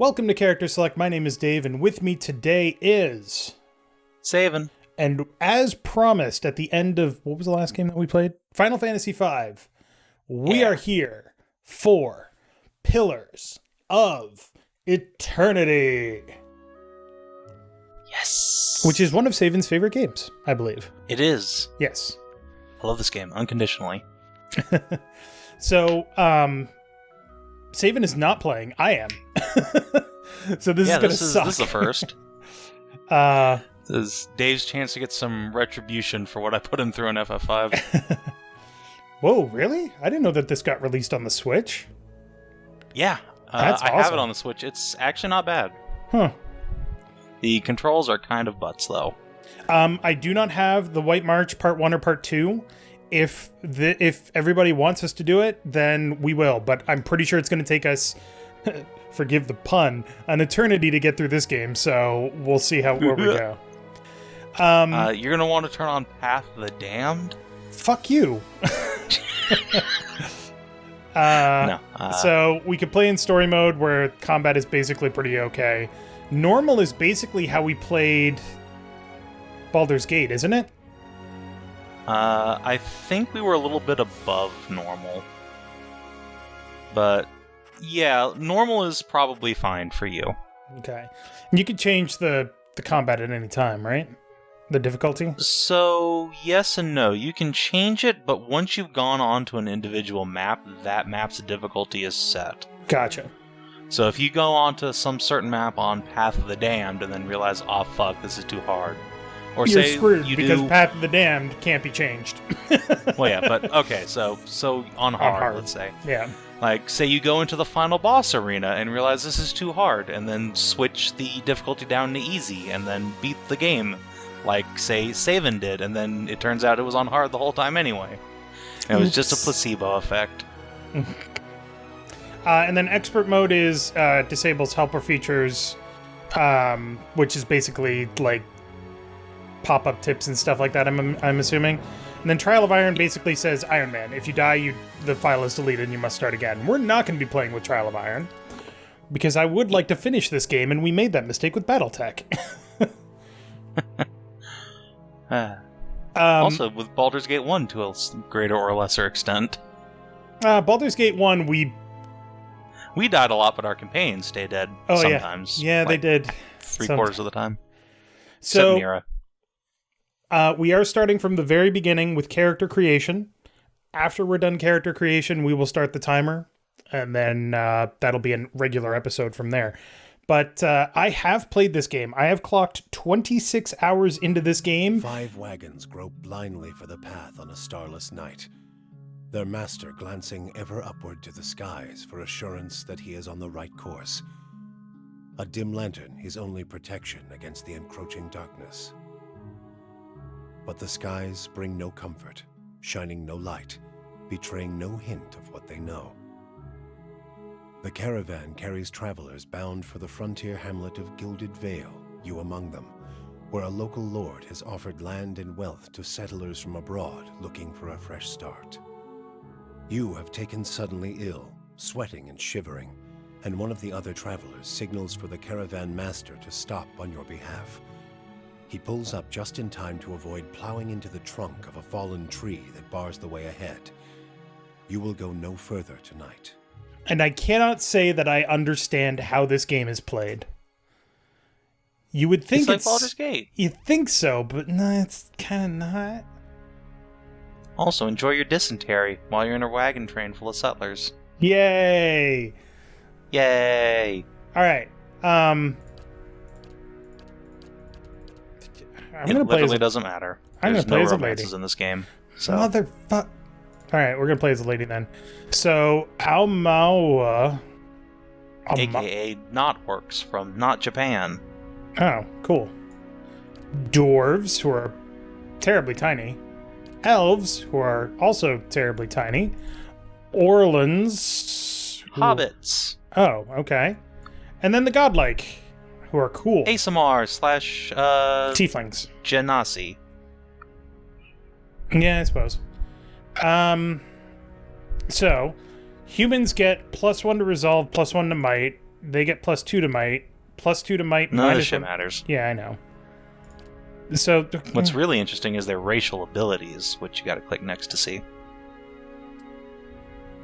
Welcome to Character Select. My name is Dave, and with me today is... Savin. And as promised at the end of... What was the last game that we played? Final Fantasy V. We are here for Pillars of Eternity. Yes. Which is one of Savin's favorite games, I believe. It is. Yes. I love this game, unconditionally. So, Savin is not playing. I am. So this is going to suck. This is the first. This is Dave's chance to get some retribution for what I put him through in FF5. Whoa, really? I didn't know that this got released on the Switch. Yeah. That's awesome. I have it on the Switch. It's actually not bad. Huh. The controls are kind of butts, though. I do not have the White March Part 1 or Part 2. If everybody wants us to do it, then we will. But I'm pretty sure it's going to take us, forgive the pun, an eternity to get through this game. So we'll see where we go. You're going to want to turn on Path of the Damned? Fuck you. So we could play in story mode where combat is basically pretty okay. Normal is basically how we played Baldur's Gate, isn't it? I think we were a little bit above normal. But, yeah, normal is probably fine for you. Okay. You could change the combat at any time, right? The difficulty? So, yes and no. You can change it, but once you've gone on to an individual map, that map's difficulty is set. Gotcha. So if you go on to some certain map on Path of the Damned and then realize, oh fuck, this is too hard. Or You're say screwed you because do... Path of the Damned can't be changed. Well, yeah, but okay, so on hard, let's say. Yeah. Like, say you go into the final boss arena and realize this is too hard, and then switch the difficulty down to easy, and then beat the game. Like, say, Savin did, and then it turns out it was on hard the whole time anyway. And it was just a placebo effect. And then expert mode is disables helper features, which is basically like pop-up tips and stuff like that, I'm assuming. And then Trial of Iron basically says, Iron Man, if you die, the file is deleted and you must start again. We're not going to be playing with Trial of Iron, because I would like to finish this game, and we made that mistake with Battletech. Also, with Baldur's Gate 1 to a greater or lesser extent. Baldur's Gate 1, we died a lot, but our companions stay dead sometimes. Yeah, they did. Three-quarters of the time. So, Mira. We are starting from the very beginning with character creation. After we're done character creation, we will start the timer, and then that'll be a regular episode from there. But I have played this game. I have clocked 26 hours into this game. 5 wagons grope blindly for the path on a starless night, their master glancing ever upward to the skies for assurance that he is on the right course. A dim lantern his only protection against the encroaching darkness. But the skies bring no comfort, shining no light, betraying no hint of what they know. The caravan carries travelers bound for the frontier hamlet of Gilded Vale, you among them, where a local lord has offered land and wealth to settlers from abroad looking for a fresh start. You have taken suddenly ill, sweating and shivering, and one of the other travelers signals for the caravan master to stop on your behalf. He pulls up just in time to avoid plowing into the trunk of a fallen tree that bars the way ahead. You will go no further tonight. And I cannot say that I understand how this game is played. You would think it's like Baldur's Gate. You think so, but no, it's kind of not. Also, enjoy your dysentery while you're in a wagon train full of settlers. Yay! Yay! All right. It literally doesn't matter. There's no romances in this game. So. Motherfuck. All right, we're going to play as a lady then. So, Aomawa. AKA Not Orcs from Not Japan. Oh, cool. Dwarves, who are terribly tiny. Elves, who are also terribly tiny. Orlans. Hobbits. Oh, okay. And then the godlike, who are cool. ASMR / Tieflings. Genasi. Yeah, I suppose. So, humans get +1 to resolve, +1 to might, they get +2 to might. +2 to might. None of this shit matters. Yeah, I know. So what's really interesting is their racial abilities, which you got to click next to see.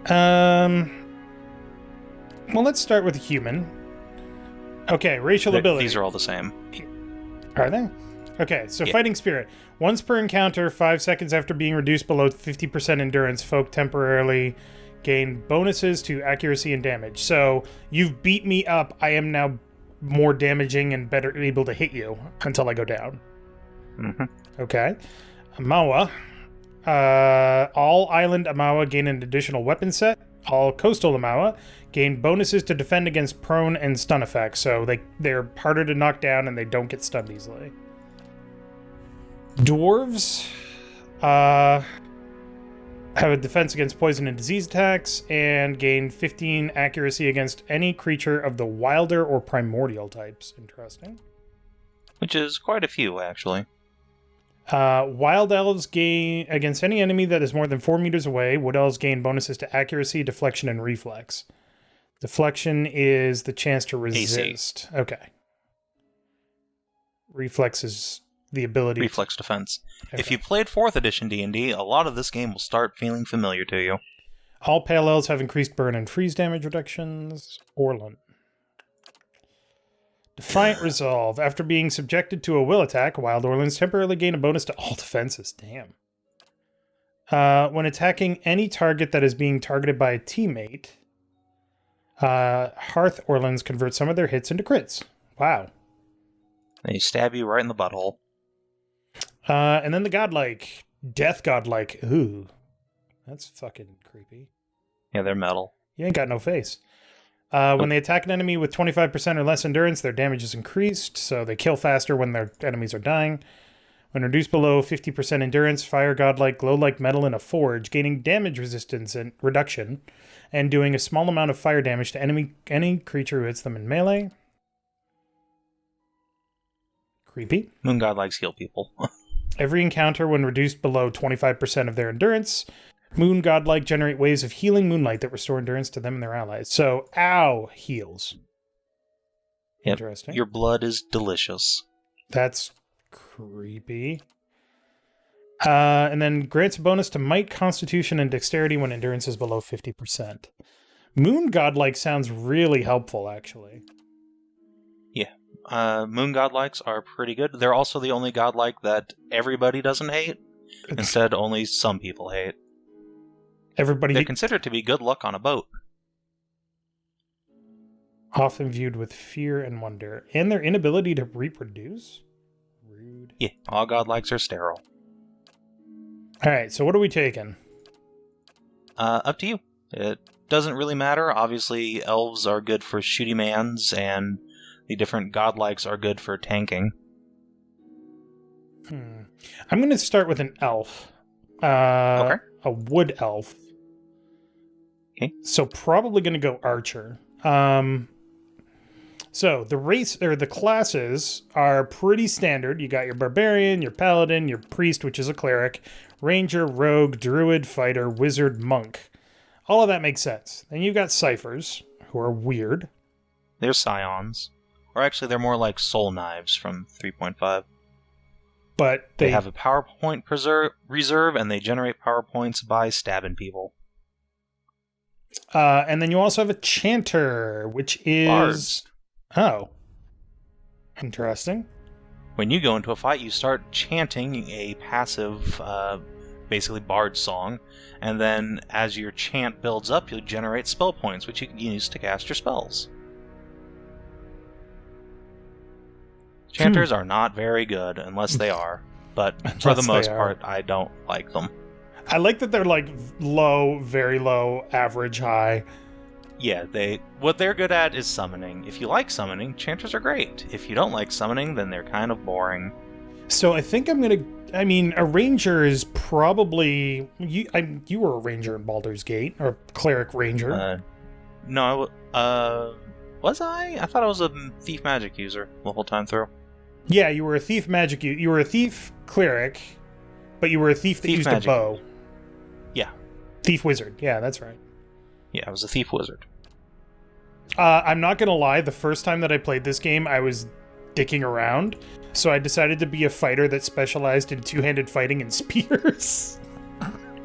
Well, let's start with human. Okay, racial ability. These are all the same. Are they? Okay, so Yeah. Fighting Spirit. Once per encounter, 5 seconds after being reduced below 50% endurance, folk temporarily gain bonuses to accuracy and damage. So you've beat me up. I am now more damaging and better able to hit you until I go down. Mm-hmm. Okay. Amawa. All island Amawa gain an additional weapon set. All coastal Amawa gain bonuses to defend against prone and stun effects. So they're harder to knock down and they don't get stunned easily. Dwarves have a defense against poison and disease attacks and gain 15 accuracy against any creature of the wilder or primordial types. Interesting. Which is quite a few, actually. Wild elves gain against any enemy that is more than 4 meters away. Wood elves gain bonuses to accuracy, deflection, and reflex. Deflection is the chance to resist. AC. Okay. Reflex is the ability. Reflex defense. Okay. If you played 4th edition D&D, a lot of this game will start feeling familiar to you. All pale elves have increased burn and freeze damage reductions. Orlin. Defiant Resolve. After being subjected to a will attack, Wild Orlins temporarily gain a bonus to all defenses. Damn. When attacking any target that is being targeted by a teammate, Hearth Orlins convert some of their hits into crits. Wow. They stab you right in the butthole. And then the Godlike. Death Godlike. Ooh. That's fucking creepy. Yeah, they're metal. You ain't got no face. When they attack an enemy with 25% or less endurance, their damage is increased, so they kill faster when their enemies are dying. When reduced below 50% endurance, fire godlike, glow like metal in a forge, gaining damage resistance and reduction, and doing a small amount of fire damage to any creature who hits them in melee. Creepy. Moon godlikes heal people. Every encounter, when reduced below 25% of their endurance, Moon Godlike generate waves of healing moonlight that restore endurance to them and their allies. So, ow heals. Yep. Interesting. Your blood is delicious. That's creepy. And then grants a bonus to might, constitution, and dexterity when endurance is below 50%. Moon Godlike sounds really helpful, actually. Yeah. Moon godlikes are pretty good. They're also the only godlike that everybody doesn't hate. Instead, only some people hate. They're considered to be good luck on a boat. Often viewed with fear and wonder. And their inability to reproduce? Rude. Yeah, all godlikes are sterile. Alright, so what are we taking? Up to you. It doesn't really matter. Obviously, elves are good for shooty mans, and the different godlikes are good for tanking. I'm going to start with an elf. Okay. A wood elf. Okay. So probably going to go archer. So the race or the classes are pretty standard. You got your barbarian, your paladin, your priest, which is a cleric, ranger, rogue, druid, fighter, wizard, monk. All of that makes sense. Then you've got ciphers, who are weird. They're scions. Or actually, they're more like soul knives from 3.5. But they have a PowerPoint reserve, and they generate PowerPoints by stabbing people. And then you also have a chanter, which is... Bards. Oh. Interesting. When you go into a fight, you start chanting a passive, basically bard song, and then as your chant builds up, you'll generate spell points, which you can use to cast your spells. Chanters are not very good, unless they are, but for the most part, I don't like them. I like that they're like low, very low, average, high. Yeah, what they're good at is summoning. If you like summoning, chanters are great. If you don't like summoning, then they're kind of boring. So I think a ranger is probably... You were a ranger in Baldur's Gate, or cleric ranger. No, was I? I thought I was a thief magic user the whole time through. Yeah, you were a thief magic... You were a thief cleric, but you were a thief that used a bow. Yeah. Thief wizard. Yeah, that's right. Yeah, I was a thief wizard. I'm not gonna lie, the first time that I played this game, I was dicking around, so I decided to be a fighter that specialized in two-handed fighting and spears.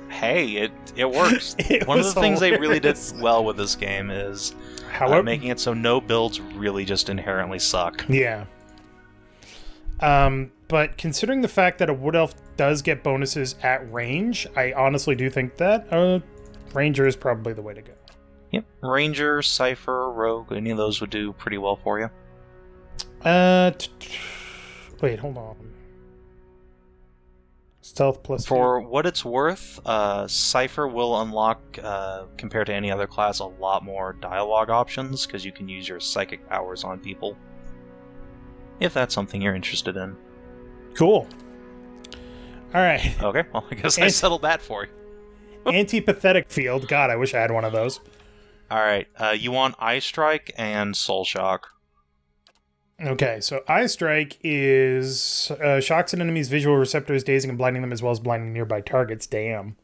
Hey, it works. One of the things they really did well with this game is making it so no builds really just inherently suck. Yeah. But considering the fact that a Wood Elf does get bonuses at range, I honestly do think that Ranger is probably the way to go. Yep. Ranger, Cypher, Rogue, any of those would do pretty well for you. Wait, hold on. Stealth plus... For what it's worth, Cypher will unlock, compared to any other class, a lot more dialogue options, because you can use your psychic powers on people. If that's something you're interested in. Cool. Alright. Okay, well, I guess I settled that for you. Antipathetic field. God, I wish I had one of those. Alright, you want Eye Strike and Soul Shock. Okay, so Eye Strike is shocks an enemy's visual receptors, dazing and blinding them, as well as blinding nearby targets. Damn.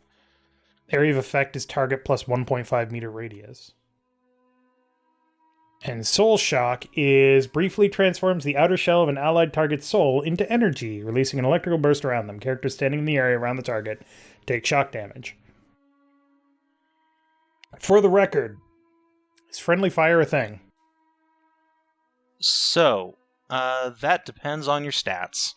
Area of effect is target plus 1.5 meter radius. And Soul Shock is briefly transforms the outer shell of an allied target's soul into energy, releasing an electrical burst around them. Characters standing in the area around the target take shock damage. For the record, is friendly fire a thing? So, that depends on your stats.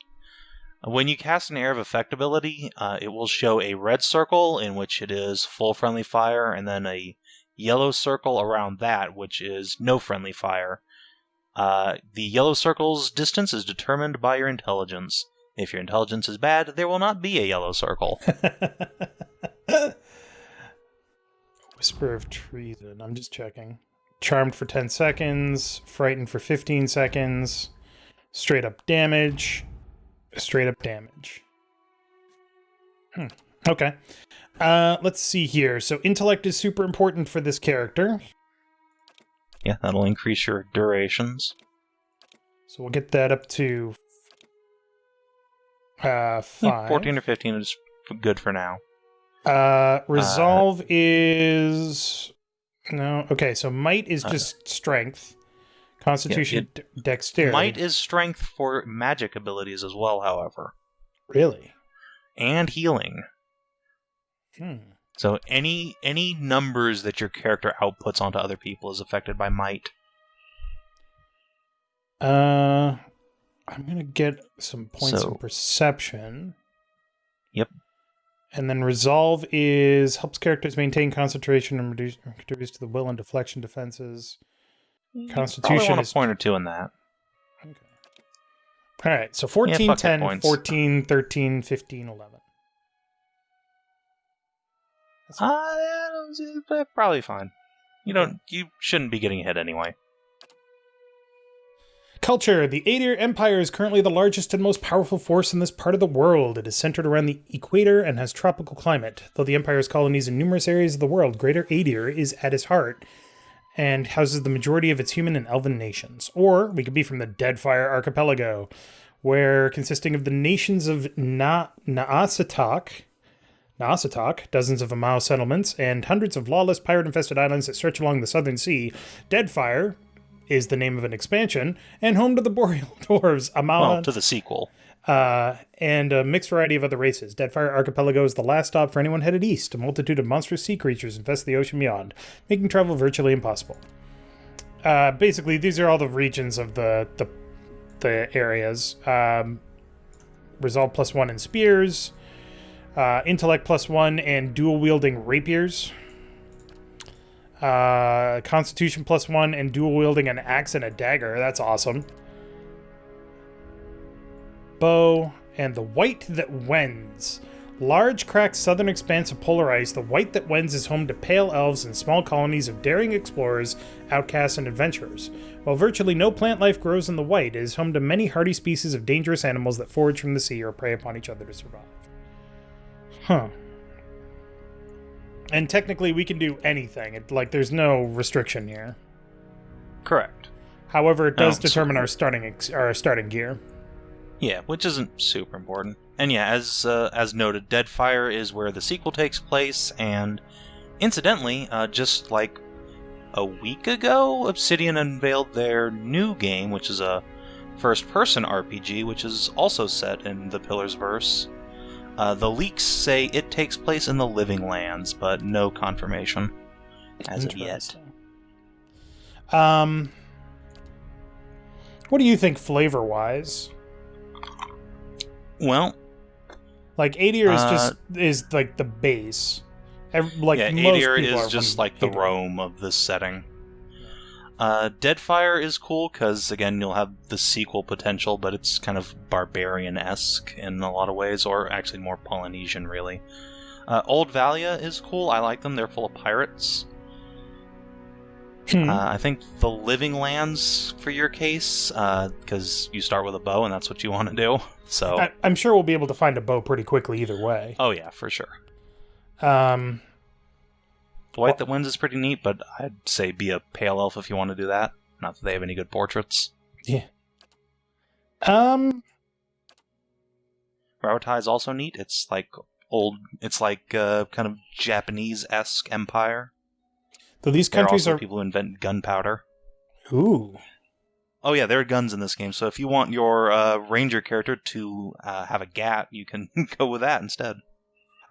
When you cast an Area of Effect ability, it will show a red circle, in which it is full friendly fire, and then a yellow circle around that, which is no friendly fire. The yellow circle's distance is determined by your intelligence. If your intelligence is bad, there will not be a yellow circle. Whisper of Treason. I'm just checking. Charmed for 10 seconds. Frightened for 15 seconds. Straight up damage. Straight up damage. Okay. Let's see here. So intellect is super important for this character. Yeah, that'll increase your durations. So we'll get that up to 5. 14 or 15 is good for now. Resolve is... No. Okay, so Might is just strength. Constitution, dexterity. Might is strength for magic abilities as well, however. Really? And healing. So any numbers that your character outputs onto other people is affected by Might. I'm gonna get some points of perception. Yep. And then Resolve is helps characters maintain concentration and contributes to the will and deflection defenses. Constitution is a point or two in that. Okay. All right, so 14, 10, 14, 13, 15, 11. Probably fine. You shouldn't be getting hit anyway. Culture. The Aedir Empire is currently the largest and most powerful force in this part of the world. It is centered around the equator and has tropical climate. Though the Empire's colonies in numerous areas of the world, Greater Aedir is at its heart and houses the majority of its human and elven nations. Or we could be from the Deadfire Archipelago, where consisting of the nations of Naasatak, dozens of Amau settlements, and hundreds of lawless pirate-infested islands that stretch along the southern sea, Deadfire is the name of an expansion, and home to the Boreal Dwarves, Amau... Well, to the sequel. And a mixed variety of other races. Deadfire Archipelago is the last stop for anyone headed east. A multitude of monstrous sea creatures infest the ocean beyond, making travel virtually impossible. Basically, these are all the regions of the areas. Resolve +1 in spears. Intellect +1 and dual-wielding rapiers. Constitution +1 and dual-wielding an axe and a dagger. That's awesome. Bow, and the White that Wends. Large, cracked southern expanse of polar ice, the White that Wends is home to pale elves and small colonies of daring explorers, outcasts, and adventurers. While virtually no plant life grows in the White, it is home to many hardy species of dangerous animals that forage from the sea or prey upon each other to survive. Huh. And technically, we can do anything. There's no restriction here. Correct. However, it does determine our starting gear. Yeah, which isn't super important. And yeah, as noted, Deadfire is where the sequel takes place, and incidentally, just like a week ago, Obsidian unveiled their new game, which is a first-person RPG, which is also set in the Pillars verse. The leaks say it takes place in the Living Lands, but no confirmation as of yet. What do you think flavor-wise? Well, like Adir is like the base. Like yeah, most Adir people is are just from like the Adir. Rome of this setting. Deadfire is cool because, again, you'll have the sequel potential, but it's kind of barbarian-esque in a lot of ways, or actually more Polynesian, really. Old Valia is cool. I like them. They're full of pirates. I think the Living Lands, for your case, because you start with a bow, and that's what you want to do. So I'm sure we'll be able to find a bow pretty quickly either way. Oh, yeah, for sure. White That Wins is pretty neat, but I'd say be a Pale Elf if you want to do that. Not that they have any good portraits. Yeah. Rautai is also neat. It's like kind of Japanese-esque empire. Though these countries are are people who invent gunpowder. Ooh. Oh yeah, there are guns in this game, so if you want your ranger character to have a gat, you can go with that instead.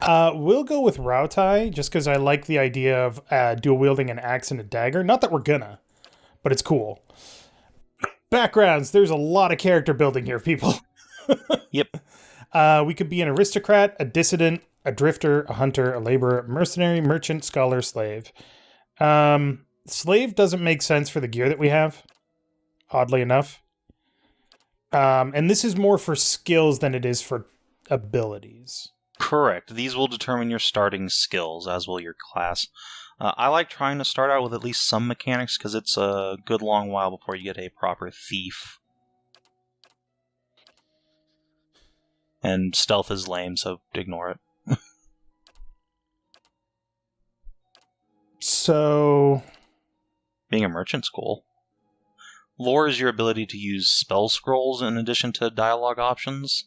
We'll go with Rautai, just because I like the idea of dual-wielding an axe and a dagger. Not that we're gonna, but it's cool. Backgrounds. There's a lot of character building here, people. Yep. We could be an aristocrat, a dissident, a drifter, a hunter, a laborer, mercenary, merchant, scholar, slave. Slave doesn't make sense for the gear that we have, oddly enough. And this is more for skills than it is for abilities. Correct. These will determine your starting skills, as will your class. I like trying to start out with at least some mechanics, because it's a good long while before you get a proper thief. And stealth is lame, so ignore it. So, being a merchant's cool. Lore is your ability to use spell scrolls in addition to dialogue options.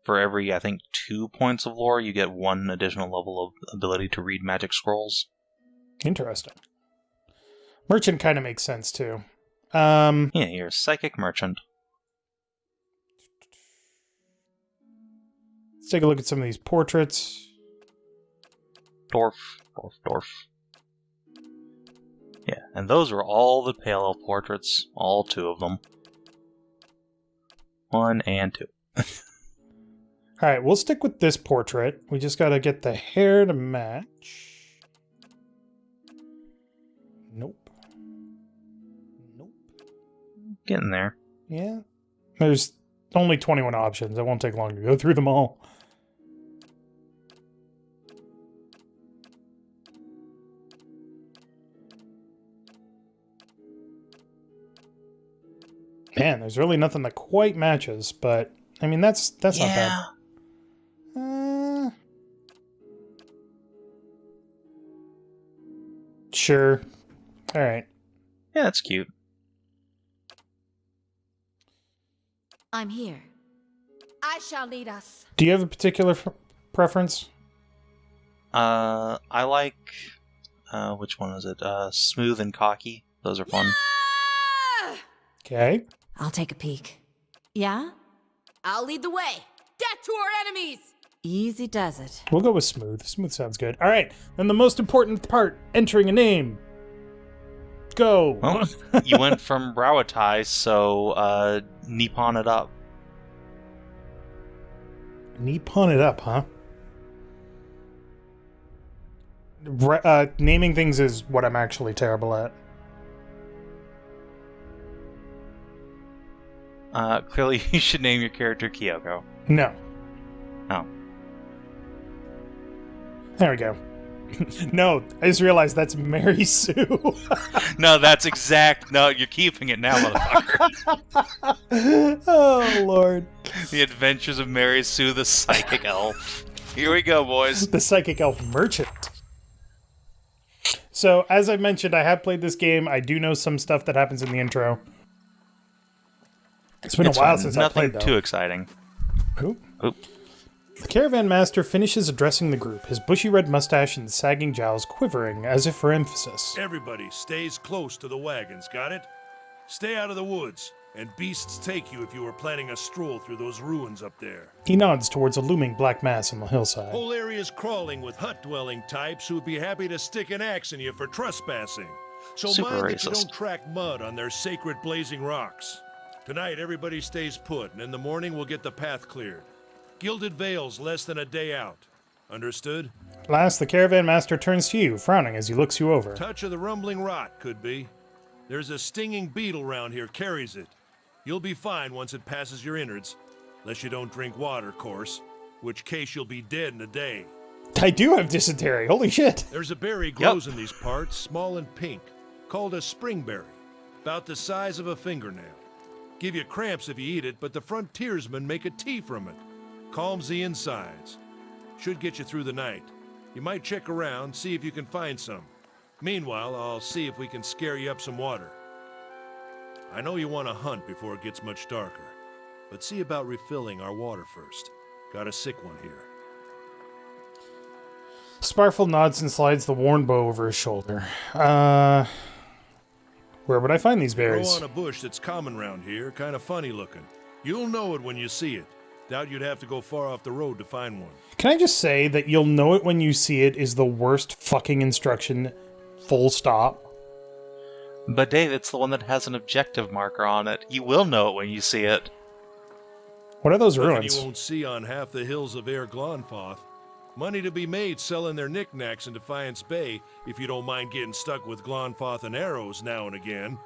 For every, I think, 2 points of lore, you get 1 additional level of ability to read magic scrolls. Interesting. Merchant kind of makes sense, too. Yeah, you're a psychic merchant. Let's take a look at some of these portraits. Dwarf. Yeah, and those are all the Pale Elf portraits. All 2 of them. 1 and 2. Alright, we'll stick with this portrait. We just gotta get the hair to match. Nope. Getting there. Yeah. There's only 21 options. It won't take long to go through them all. Man, there's really nothing that quite matches, but I mean that's not bad. Sure. All right. Yeah, that's cute. I'm here. I shall lead us. Do you have a particular preference? I like which one is it? Smooth and Cocky. Those are fun. Okay. I'll take a peek. Yeah? I'll lead the way. Death to our enemies! Easy does it. We'll go with smooth. Smooth sounds good. All right. Then the most important part, entering a name. Go. Well, you went from Rautai, so Nippon it up. Nippon it up, huh? Naming things is what I'm actually terrible at. Clearly, you should name your character Kyoko. No. Oh. There we go. No, I just realized that's Maritsu. No, that's exact. No, you're keeping it now, motherfucker. Oh, Lord. The Adventures of Maritsu, the Psychic Elf. Here we go, boys. The Psychic Elf Merchant. So, as I mentioned, I have played this game. I do know some stuff that happens in the intro. It's been a while since I played, though. Nothing too exciting. Oop. Oop. The caravan master finishes addressing the group, his bushy red mustache and sagging jowls quivering as if for emphasis. Everybody stays close to the wagons, got it? Stay out of the woods, and beasts take you if you were planning a stroll through those ruins up there. He nods towards a looming black mass on the hillside. Whole area's crawling with hut-dwelling types who'd be happy to stick an axe in you for trespassing. So Super mind that you racist. don't track mud on their sacred blazing rocks. Tonight, everybody stays put, and in the morning we'll get the path cleared. Gilded Vale's less than a day out. Understood? Last, the caravan master turns to you, frowning as he looks you over. Touch of the rumbling rot, could be. There's a stinging beetle round here, carries it. You'll be fine once it passes your innards. Unless you don't drink water, course. Which case you'll be dead in a day. I do have dysentery, holy shit! There's a berry grows in these parts, small and pink, called a springberry. About the size of a fingernail. Give you cramps if you eat it, but the frontiersmen make a tea from it. Calms the insides. Should get you through the night. You might check around, see if you can find some. Meanwhile, I'll see if we can scare you up some water. I know you want to hunt before it gets much darker, but see about refilling our water first. Got a sick one here. Sparfle nods and slides the worn bow over his shoulder. Where would I find these Grow berries? on a bush that's common round here, kind of funny looking. You'll know it when you see it. Doubt you'd have to go far off the road to find one. Can I just say that you'll know it when you see it is the worst fucking instruction, full stop? But Dave, it's the one that has an objective marker on it. You will know it when you see it. What are those Nothing ruins? you won't see on half the hills of Air Glonfoth. Money to be made selling their knickknacks in Defiance Bay, if you don't mind getting stuck with Glonfoth and arrows now and again.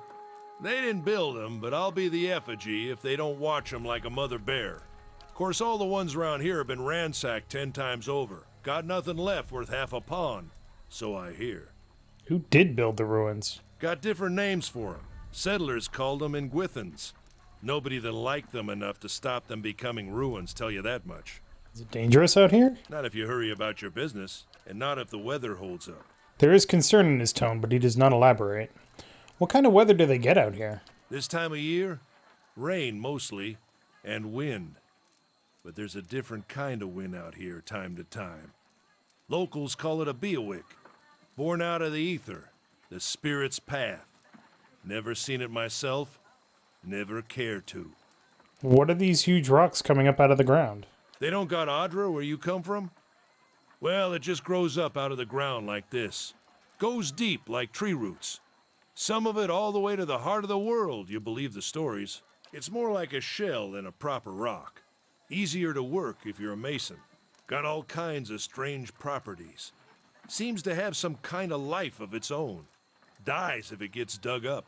They didn't build them, but I'll be the effigy if they don't watch them like a mother bear. Of course, all the ones around here have been ransacked 10 times over. Got nothing left worth half a pawn, so I hear. Who did build the ruins? Got different names for them. Settlers called them Ingwithans. Nobody that liked them enough to stop them becoming ruins, tell you that much. Is it dangerous out here? Not if you hurry about your business, and not if the weather holds up. There is concern in his tone, but he does not elaborate. What kind of weather do they get out here? This time of year, rain mostly, and wind. But there's a different kind of wind out here time to time. Locals call it a beawick, born out of the ether, the spirit's path. Never seen it myself, never care to. What are these huge rocks coming up out of the ground? They don't got Adra where you come from? Well, it just grows up out of the ground like this. Goes deep like tree roots. Some of it all the way to the heart of the world, you believe the stories. It's more like a shell than a proper rock. Easier to work if you're a mason. Got all kinds of strange properties. Seems to have some kind of life of its own. Dies if it gets dug up.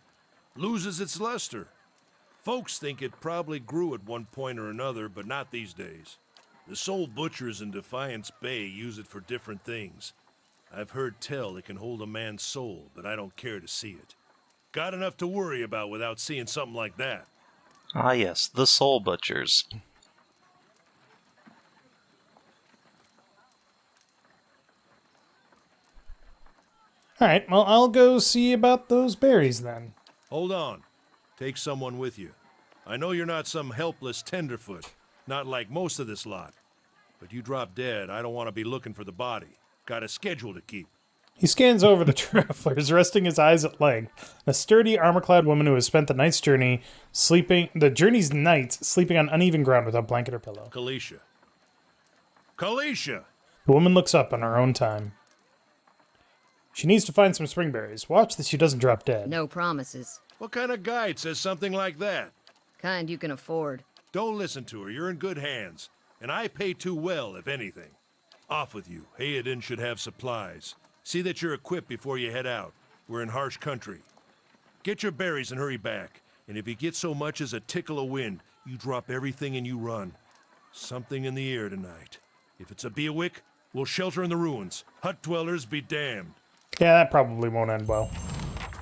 Loses its luster. Folks think it probably grew at one point or another, but not these days. The soul butchers in Defiance Bay use it for different things. I've heard tell it can hold a man's soul, but I don't care to see it. Got enough to worry about without seeing something like that. Ah yes, the Soul Butchers. Alright, well, I'll go see about those berries then. Hold on. Take someone with you. I know you're not some helpless tenderfoot, not like most of this lot. But you drop dead, I don't want to be looking for the body. Got a schedule to keep. He scans over the travelers, resting his eyes at length. A sturdy, armor-clad woman who has spent the journey's nights sleeping on uneven ground without blanket or pillow. Kalisha. Kalisha! The woman looks up on her own time. She needs to find some springberries. Watch that she doesn't drop dead. No promises. What kind of guide says something like that? Kind you can afford. Don't listen to her, you're in good hands. And I pay too well, if anything. Off with you. Hayadin should have supplies. See that you're equipped before you head out. We're in harsh country. Get your berries and hurry back. And if you get so much as a tickle of wind, you drop everything and you run. Something in the air tonight. If it's a beawick, we'll shelter in the ruins. Hut dwellers be damned. Yeah, that probably won't end well.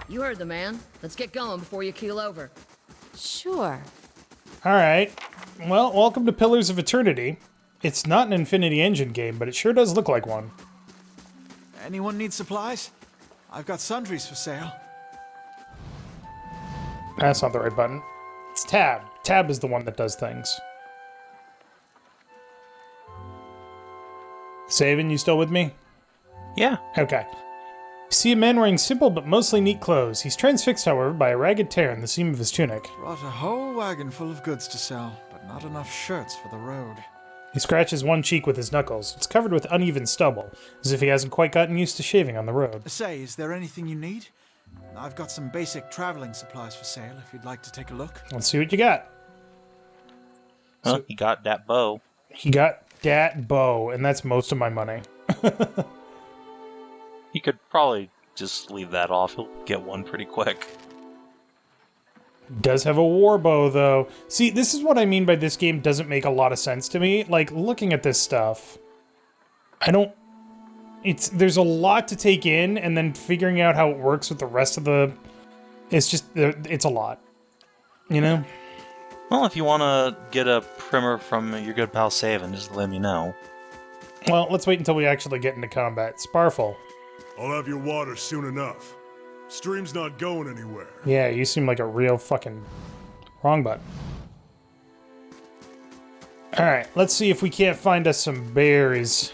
You heard the man. Let's get going before you keel over. Sure. Alright. Well, welcome to Pillars of Eternity. It's not an Infinity Engine game, but it sure does look like one. Anyone need supplies? I've got sundries for sale. That's not the right button. It's Tab. Tab is the one that does things. Savin, you still with me? Yeah. Okay. See a man wearing simple but mostly neat clothes. He's transfixed, however, by a ragged tear in the seam of his tunic. Brought a whole wagon full of goods to sell, but not enough shirts for the road. He scratches one cheek with his knuckles. It's covered with uneven stubble, as if he hasn't quite gotten used to shaving on the road. Say, is there anything you need? I've got some basic traveling supplies for sale if you'd like to take a look. Let's see what you got. Well, he got that bow. He got that bow, and that's most of my money. You could probably just leave that off. He'll get one pretty quick. Does have a war bow, though. See, this is what I mean by this game doesn't make a lot of sense to me. Like, looking at this stuff, there's a lot to take in, and then figuring out how it works with the rest of the... it's a lot. You know? Well, if you want to get a primer from your good pal Savin, just let me know. Well, let's wait until we actually get into combat. Sparful. I'll have your water soon enough. Stream's not going anywhere. Yeah, you seem like a real fucking wrong button. Alright, let's see if we can't find us some berries.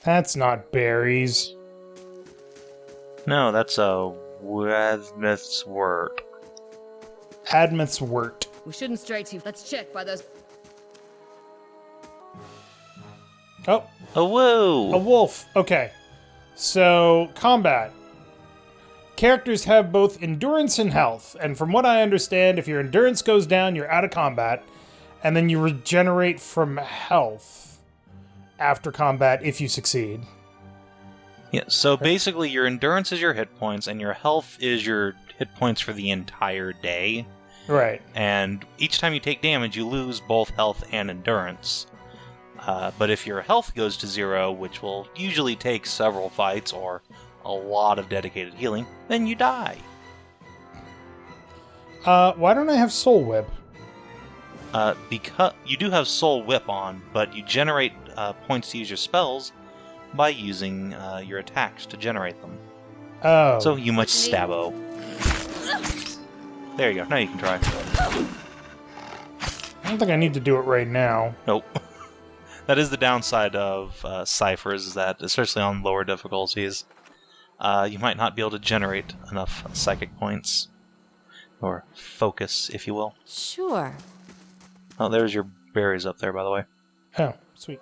That's not berries. No, that's a Wadmith's wort. Admith's wort. We shouldn't stray too. Let's check by those. Oh, Oh, whoa! a wolf. Okay. So, combat. Characters have both endurance and health, and from what I understand, if your endurance goes down, you're out of combat, and then you regenerate from health after combat if you succeed. Yeah, so basically your endurance is your hit points, and your health is your hit points for the entire day. Right. And each time you take damage, you lose both health and endurance. But if your health goes to 0, which will usually take several fights or a lot of dedicated healing, then you die. Why don't I have Soul Whip? Because you do have Soul Whip on, but you generate points to use your spells by using your attacks to generate them. Oh. So you must stabbo. There you go. Now you can try. I don't think I need to do it right now. Nope. That is the downside of Cyphers, is that, especially on lower difficulties, you might not be able to generate enough psychic points. Or focus, if you will. Sure. Oh, there's your berries up there, by the way. Oh, sweet.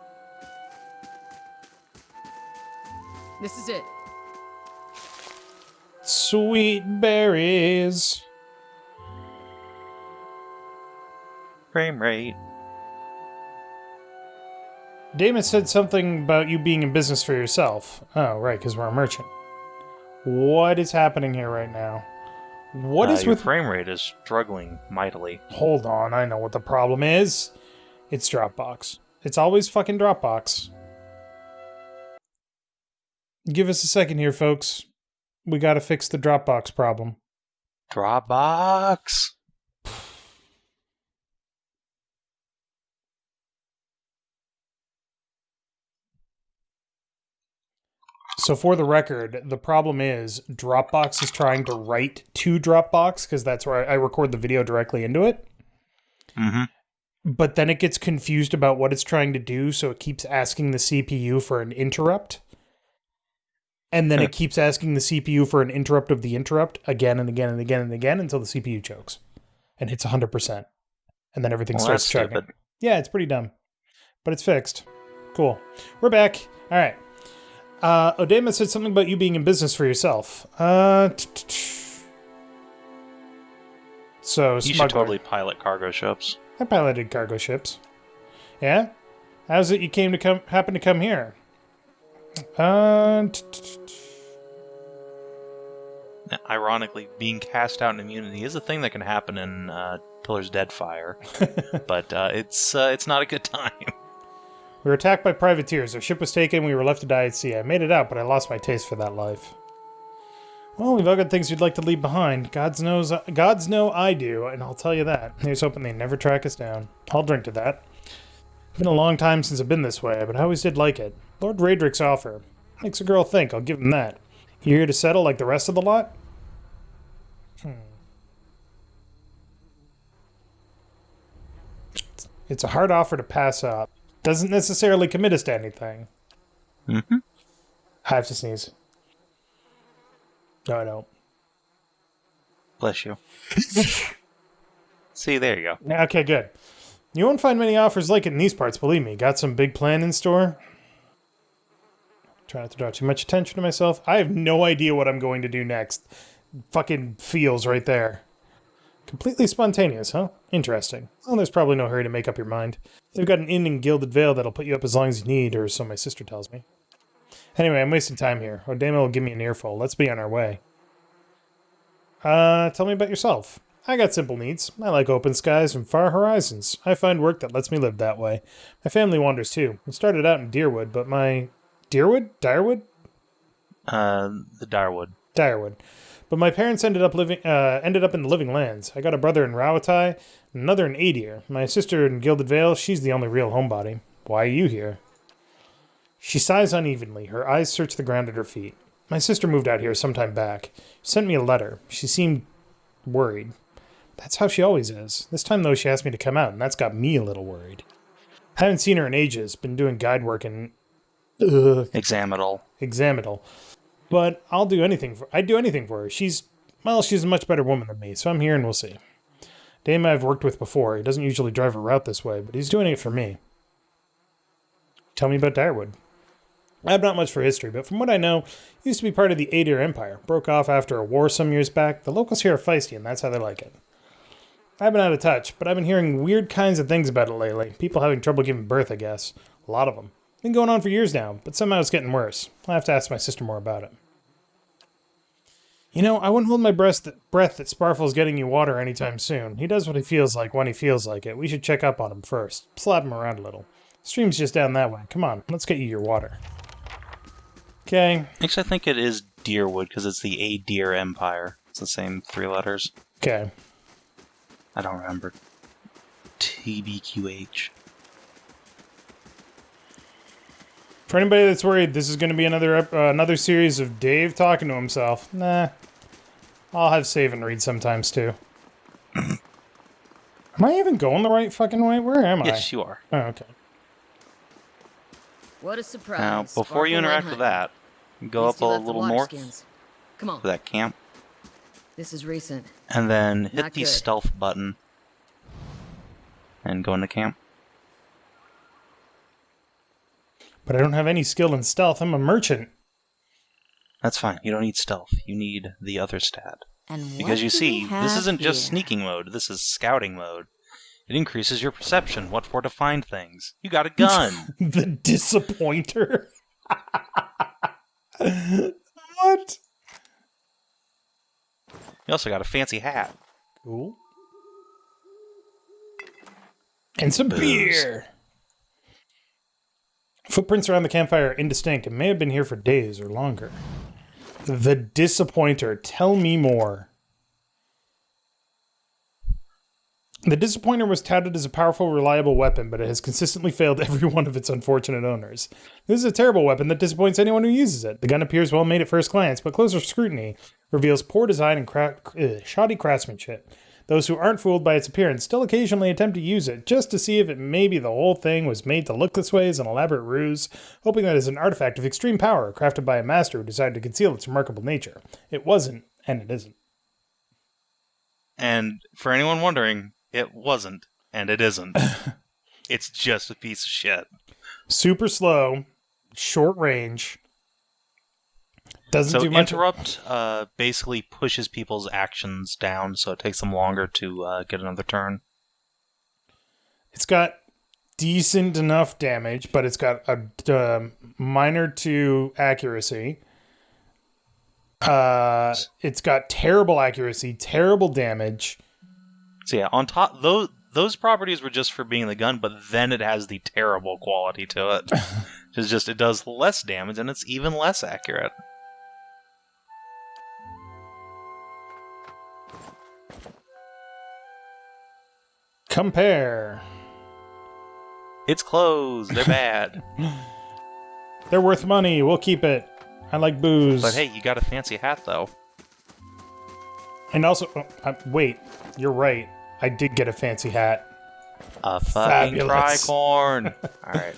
This is it. Sweet berries. Frame rate. Damon said something about you being in business for yourself. Oh, right, because we're a merchant. What is happening here right now? What is your with... frame rate is struggling mightily. Hold on, I know what the problem is. It's Dropbox. It's always fucking Dropbox. Give us a second here, folks. We gotta fix the Dropbox problem. Dropbox? So for the record, the problem is Dropbox is trying to write to Dropbox, because that's where I record the video directly into it. Mm-hmm. But then it gets confused about what it's trying to do, so it keeps asking the CPU for an interrupt. And then it keeps asking the CPU for an interrupt of the interrupt again and again and again and again until the CPU chokes. And hits 100%. And then everything starts chugging. Stupid. Yeah, it's pretty dumb. But it's fixed. Cool. We're back. All right. Odema said something about you being in business for yourself. So, You should smuggler. totally pilot cargo ships. I piloted cargo ships. Yeah? How's it you happen to come here? Ironically, being cast out in immunity is a thing that can happen in Pillar's Deadfire, but it's not a good time. We were attacked by privateers. Our ship was taken. We were left to die at sea. I made it out, but I lost my taste for that life. Well, we've all got things we'd like to leave behind. Gods know I do, and I'll tell you that. Here's hoping they never track us down. I'll drink to that. It's been a long time since I've been this way, but I always did like it. Lord Raedric's offer. Makes a girl think, I'll give him that. You here to settle like the rest of the lot? It's a hard offer to pass up. Doesn't necessarily commit us to anything. Mm-hmm. I have to sneeze. No, I don't. Bless you. See, there you go. Okay, good. You won't find many offers like it in these parts, believe me. Got some big plan in store? Try not to draw too much attention to myself. I have no idea what I'm going to do next. Fucking feels right there. Completely spontaneous, huh? Interesting. Well, there's probably no hurry to make up your mind. They've got an inn in Gilded Vale that'll put you up as long as you need, or so my sister tells me. Anyway, I'm wasting time here. Odama will give me an earful. Let's be on our way. Tell me about yourself. I got simple needs. I like open skies and far horizons. I find work that lets me live that way. My family wanders too. I started out in Deerwood, but my... Deerwood? Direwood? The Direwood. Direwood. But my parents ended up in the Living Lands. I got a brother in Rawatai, and another in Adir. My sister in Gilded Vale, she's the only real homebody. Why are you here? She sighs unevenly. Her eyes search the ground at her feet. My sister moved out here some time back. She sent me a letter. She seemed worried. That's how she always is. This time, though, she asked me to come out, and that's got me a little worried. I haven't seen her in ages. Been doing guide work in... Examinal. But I'd do anything for her. She's a much better woman than me, so I'm here and we'll see. Dame I've worked with before. He doesn't usually drive a route this way, but he's doing it for me. Tell me about Direwood. I have not much for history, but from what I know, it used to be part of the Adir Empire. Broke off after a war some years back. The locals here are feisty, and that's how they like it. I've been out of touch, but I've been hearing weird kinds of things about it lately. People having trouble giving birth, I guess. A lot of them. Been going on for years now, but somehow it's getting worse. I'll have to ask my sister more about it. You know, I wouldn't hold my breath that Sparfle's getting you water anytime soon. He does what he feels like when he feels like it. We should check up on him first. Slap him around a little. Stream's just down that way. Come on, let's get you your water. Okay. Actually, I think it is Deerwood, because it's the Adir Empire. It's the same 3 letters. Okay. I don't remember. TBQH. For anybody that's worried, this is going to be another series of Dave talking to himself. Nah. I'll have Savin read sometimes, too. Am I even going the right fucking way? Where am I? Yes, you are. Oh, okay. What a surprise. Now, before you interact with that, go up a little north Come on. to that camp, This is recent. and then hit Not the good. stealth button, and go into camp. But I don't have any skill in stealth. I'm a merchant. That's fine. You don't need stealth. You need the other stat. And Because what you do see, we this have isn't just here? sneaking mode, this is scouting mode. It increases your perception, what for to find things. You got a gun! The disappointer. What? You also got a fancy hat. Cool. And some Booze. beer. Footprints around the campfire are indistinct and may have been here for days or longer. The Disappointer. Tell me more. The Disappointer was touted as a powerful, reliable weapon, but it has consistently failed every one of its unfortunate owners. This is a terrible weapon that disappoints anyone who uses it. The gun appears well made at first glance, but closer scrutiny reveals poor design and shoddy craftsmanship. Those who aren't fooled by its appearance still occasionally attempt to use it, just to see if it maybe the whole thing was made to look this way as an elaborate ruse, hoping that it's an artifact of extreme power, crafted by a master who decided to conceal its remarkable nature. It wasn't, and it isn't. And for anyone wondering, it wasn't, and it isn't. It's just a piece of shit. Super slow, short range, doesn't So do much. interrupt basically pushes people's actions down, so it takes them longer to get another turn. It's got decent enough damage, but it's got a minor to accuracy. It's got terrible accuracy, terrible damage. So yeah, on top, those properties were just for being the gun, but then it has the terrible quality to it. It's just, it does less damage, and it's even less accurate. Compare. It's closed. They're bad. They're worth money. We'll keep it. I like booze. But hey, you got a fancy hat, though. And also, wait, you're right. I did get a fancy hat. A fucking Fabulous. tricorn. Alright.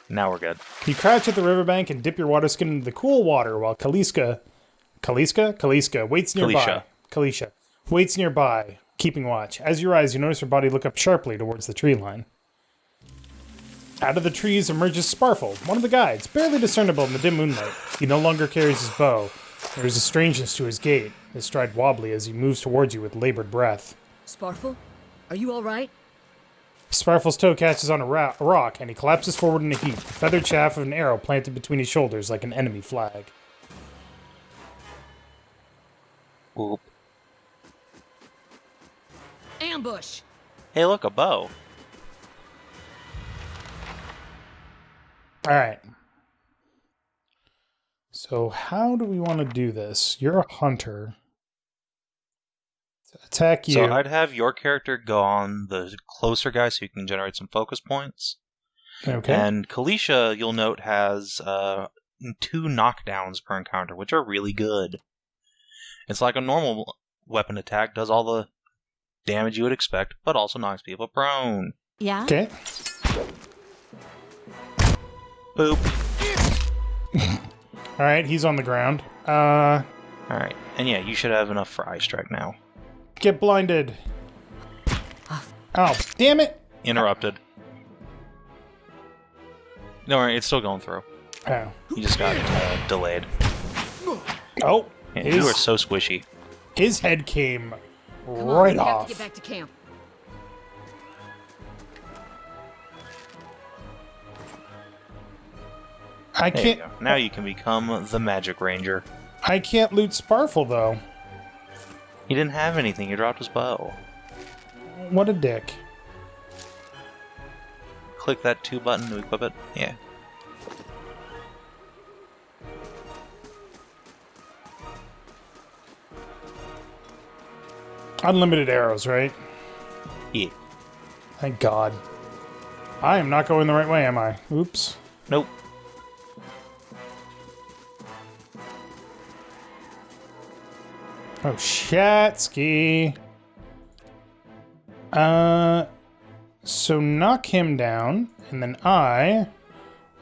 Now we're good. You crouch at the riverbank and dip your water skin into the cool water while Kaliska waits nearby. Kalisha waits nearby, keeping watch. As you rise, you notice her body look up sharply towards the tree line. Out of the trees emerges Sparfle, one of the guides, barely discernible in the dim moonlight. He no longer carries his bow. There is a strangeness to his gait, his stride wobbly as he moves towards you with labored breath. Sparfle, are you all right? Sparfle's toe catches on a rock, and he collapses forward in a heap, the feathered shaft of an arrow planted between his shoulders like an enemy flag. Oop. Ambush! Hey, look, a bow. Alright. So how do we want to do this? You're a hunter. To attack you. So I'd have your character go on the closer guy so you can generate some focus points. Okay. And Kalisha, you'll note, has 2 knockdowns per encounter, which are really good. It's like a normal weapon attack, does all the damage you would expect, but also knocks people prone. Yeah? Okay. Boop. Alright, he's on the ground. Alright, and yeah, you should have enough for Eye Strike now. Get blinded. Oh, damn it! Interrupted. No worry, it's still going through. Oh. You just got delayed. Oh, Yeah, you are so squishy. his head came Come on, right we have off. to get back to camp. I There you can't. go. Now you can become the Magic Ranger. I can't loot Sparfle though. He didn't have anything, he dropped his bow. What a dick. Click that 2 button to equip it. Yeah. Unlimited arrows, right? Yeah. Thank God. I am not going the right way, am I? Oops. Nope. Oh, Shatsky. So knock him down, and then I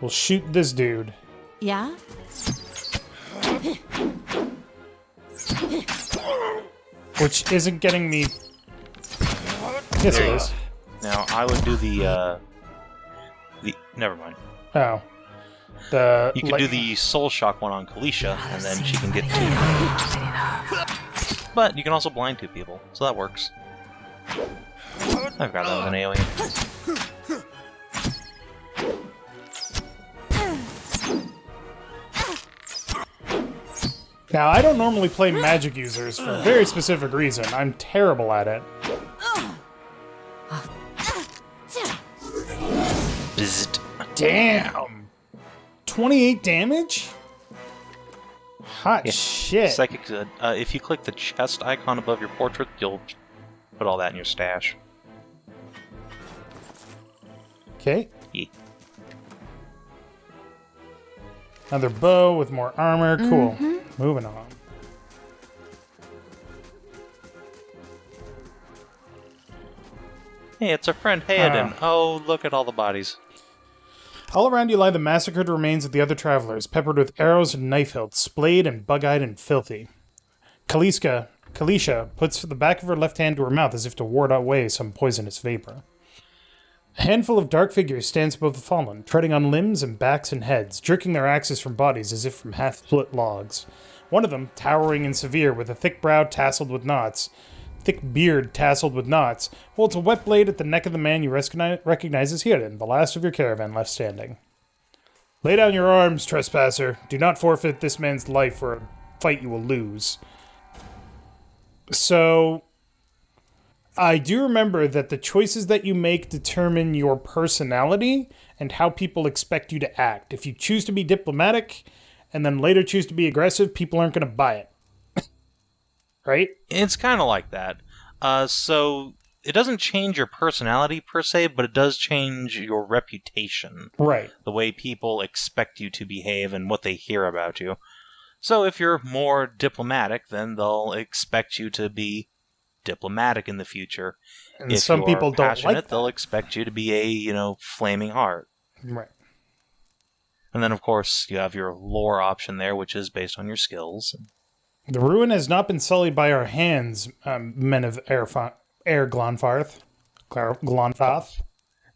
will shoot this dude. Yeah? Which isn't getting me... Yes, it is. Now, I would do the never mind. Oh. You could do the Soul Shock one on Kalisha, and then she can get 2. But you can also blind 2 people, so that works. I forgot that was an alien. Now, I don't normally play magic users for a very specific reason. I'm terrible at it. Bzzzt. Damn! 28 damage? Hot Yeah. shit. Psychic good. If you click the chest icon above your portrait, you'll put all that in your stash. Okay. Yeah. Another bow with more armor. Cool. Moving on. Hey, it's our friend Hayden. Oh, look at all the bodies. All around you lie the massacred remains of the other travelers, peppered with arrows and knife hilts, splayed and bug-eyed and filthy. Kalisha puts the back of her left hand to her mouth as if to ward away some poisonous vapor. A handful of dark figures stands above the fallen, treading on limbs and backs and heads, jerking their axes from bodies as if from half-split logs. One of them, towering and severe, with a thick beard tasseled with knots, holds a wet blade at the neck of the man you recognize as Hirin, the last of your caravan left standing. Lay down your arms, trespasser. Do not forfeit this man's life for a fight you will lose. So, I do remember that the choices that you make determine your personality and how people expect you to act. If you choose to be diplomatic and then later choose to be aggressive, people aren't going to buy it. Right? It's kind of like that. So it doesn't change your personality per se, but it does change your reputation. Right. The way people expect you to behave and what they hear about you. So if you're more diplomatic, then they'll expect you to be diplomatic in the future. And If some you're people don't passionate, like that. they'll expect you to be a, flaming heart. Right. And then, of course, you have your lore option there, which is based on your skills. The ruin has not been sullied by our hands, men of Air Glonfarth. Glonfath.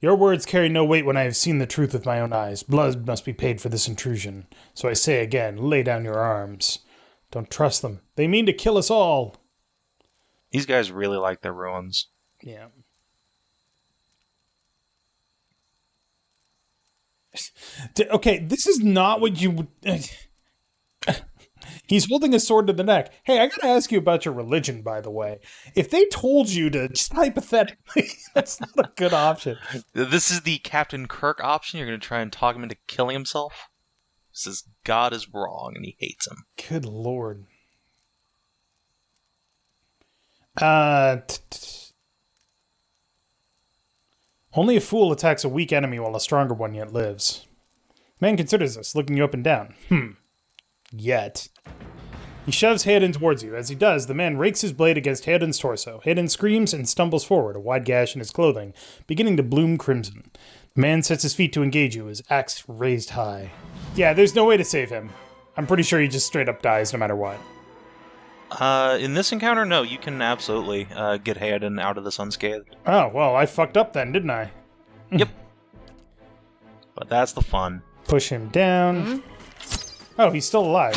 Your words carry no weight when I have seen the truth with my own eyes. Blood must be paid for this intrusion. So I say again, lay down your arms. Don't trust them. They mean to kill us all. These guys really like their ruins. Yeah. Okay, this is not what you would... He's holding a sword to the neck. Hey, I gotta ask you about your religion, by the way. If they told you to, just hypothetically, that's not a good option. This is the Captain Kirk option. You're going to try and talk him into killing himself. This is God is wrong and he hates him. Good lord. Only a fool attacks a weak enemy while a stronger one yet lives. Man considers this, looking you up and down. Yet. He shoves Hayden towards you. As he does, the man rakes his blade against Hayden's torso. Hayden screams and stumbles forward, a wide gash in his clothing, beginning to bloom crimson. The man sets his feet to engage you, his axe raised high. Yeah, there's no way to save him. I'm pretty sure he just straight up dies no matter what. In this encounter, no, you can absolutely get Hayden out of this unscathed. Oh, well, I fucked up then, didn't I? Yep. But that's the fun. Push him down. Oh, he's still alive.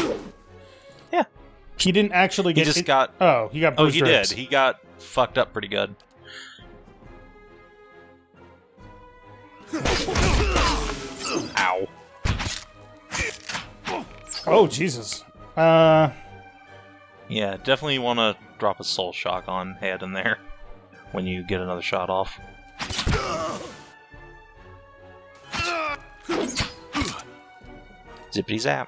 Yeah. He didn't actually get... He just got... Oh, he got bruised he ribs. did. He got fucked up pretty good. Ow. Oh, Jesus. Yeah, definitely want to drop a soul shock on Hayden there when you get another shot off. Zippity zap.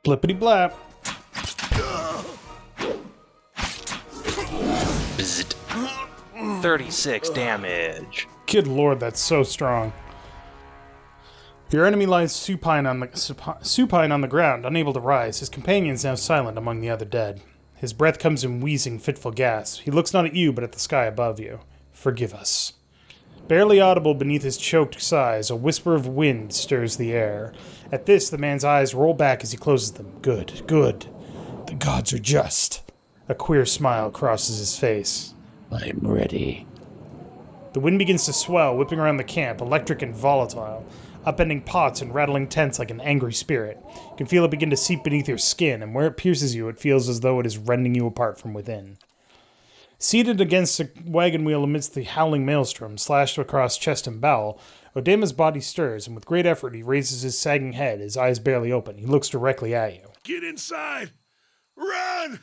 Blippity blap. Bzzzt. 36 damage. Good lord, that's so strong. Your enemy lies supine on the ground, unable to rise. His companion is now silent among the other dead. His breath comes in wheezing, fitful gasps. He looks not at you, but at the sky above you. Forgive us. Barely audible beneath his choked sighs, a whisper of wind stirs the air. At this, the man's eyes roll back as he closes them. Good, good. The gods are just. A queer smile crosses his face. I am ready. The wind begins to swell, whipping around the camp, electric and volatile, upending pots and rattling tents like an angry spirit. You can feel it begin to seep beneath your skin, and where it pierces you, it feels as though it is rending you apart from within. Seated against a wagon wheel amidst the howling maelstrom, slashed across chest and bowel, Odema's body stirs, and with great effort he raises his sagging head, his eyes barely open. He looks directly at you. Get inside! Run!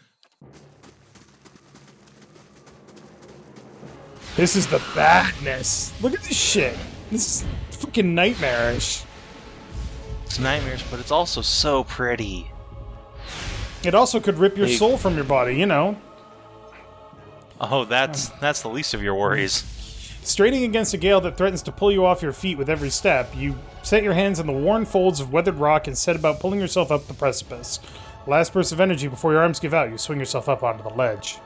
This is the badness. Look at this shit. This is fucking nightmarish. It's nightmares, but it's also so pretty. It also could rip your soul from your body, you know. Oh, that's the least of your worries. Straining against a gale that threatens to pull you off your feet with every step, you set your hands on the worn folds of weathered rock and set about pulling yourself up the precipice. Last burst of energy before your arms give out, you swing yourself up onto the ledge.